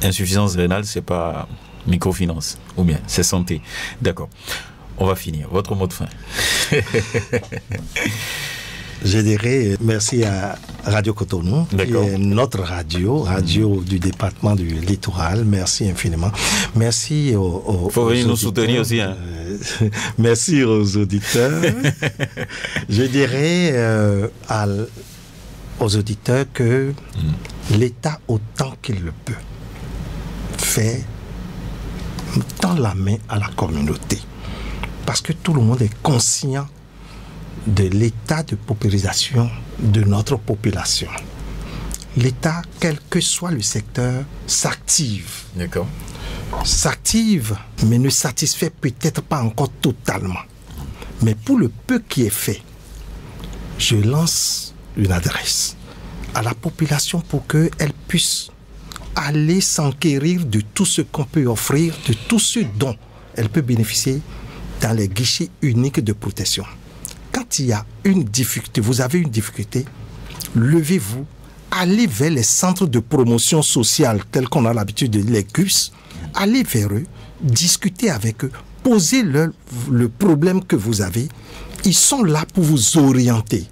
Insuffisance rénale, c'est pas microfinance, ou bien c'est santé. D'accord. On va finir. Votre mot de fin. Je dirais merci à Radio Cotonou, qui est notre radio du département du littoral. Merci infiniment. Merci aux faut venir nous soutenir aussi. Hein. Merci aux auditeurs. Je dirais aux auditeurs que l'État, autant qu'il le peut, tend la main à la communauté. Parce que tout le monde est conscient de l'état de paupérisation de notre population. L'État, quel que soit le secteur, s'active. S'active, mais ne satisfait peut-être pas encore totalement. Mais pour le peu qui est fait, je lance une adresse à la population pour qu'elle puisse aller s'enquérir de tout ce qu'on peut offrir, de tout ce dont elle peut bénéficier dans les guichets uniques de protection. Quand il y a une difficulté, vous avez une difficulté, levez-vous, allez vers les centres de promotion sociale tels qu'on a l'habitude de les GUPS, allez vers eux, discutez avec eux, posez-leur le problème que vous avez. Ils sont là pour vous orienter.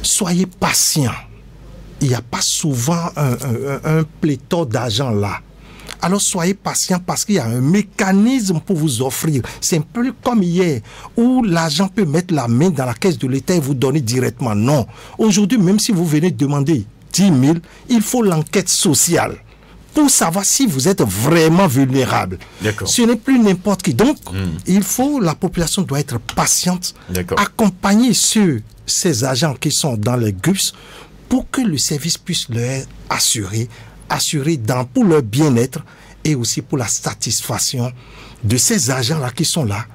Soyez patients. Il n'y a pas souvent un pléthore d'argent là. Alors soyez patient parce qu'il y a un mécanisme pour vous offrir. C'est un peu comme hier où l'argent peut mettre la main dans la caisse de l'État et vous donner directement. Non. Aujourd'hui, même si vous venez demander 10 000, il faut l'enquête sociale pour savoir si vous êtes vraiment vulnérable. Ce n'est plus n'importe qui. Donc, la population doit être patiente, accompagner ces agents qui sont dans les GUPS pour que le service puisse leur assurer pour leur bien-être et aussi pour la satisfaction de ces agents-là qui sont là,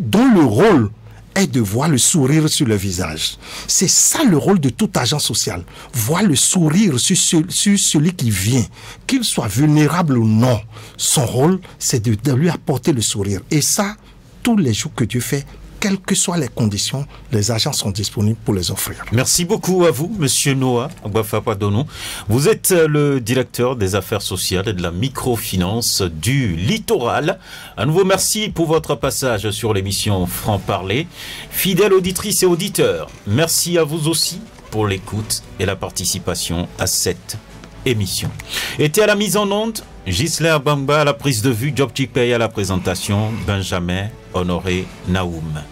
dont le rôle est de voir le sourire sur le visage. C'est ça le rôle de tout agent social. Voir le sourire sur celui qui vient, qu'il soit vulnérable ou non. Son rôle, c'est de lui apporter le sourire. Et ça, tous les jours que Dieu fait, quelles que soient les conditions, les agents sont disponibles pour les offrir. Merci beaucoup à vous, Monsieur Noah Agbafapadonou. Vous êtes le directeur des affaires sociales et de la microfinance du littoral. À nouveau, merci pour votre passage sur l'émission Franc-Parler. Fidèles auditrices et auditeurs, merci à vous aussi pour l'écoute et la participation à cette émission. Était à la mise en onde Gisler Bamba à la prise de vue, Job Chikpey à la présentation, Benjamin Honoré Naoum.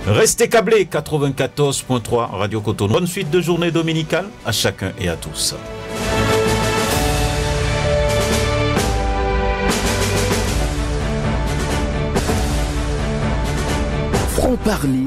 Restez câblés, 94.3 Radio Cotonou. Bonne suite de journée dominicale à chacun et à tous. Franc-Parler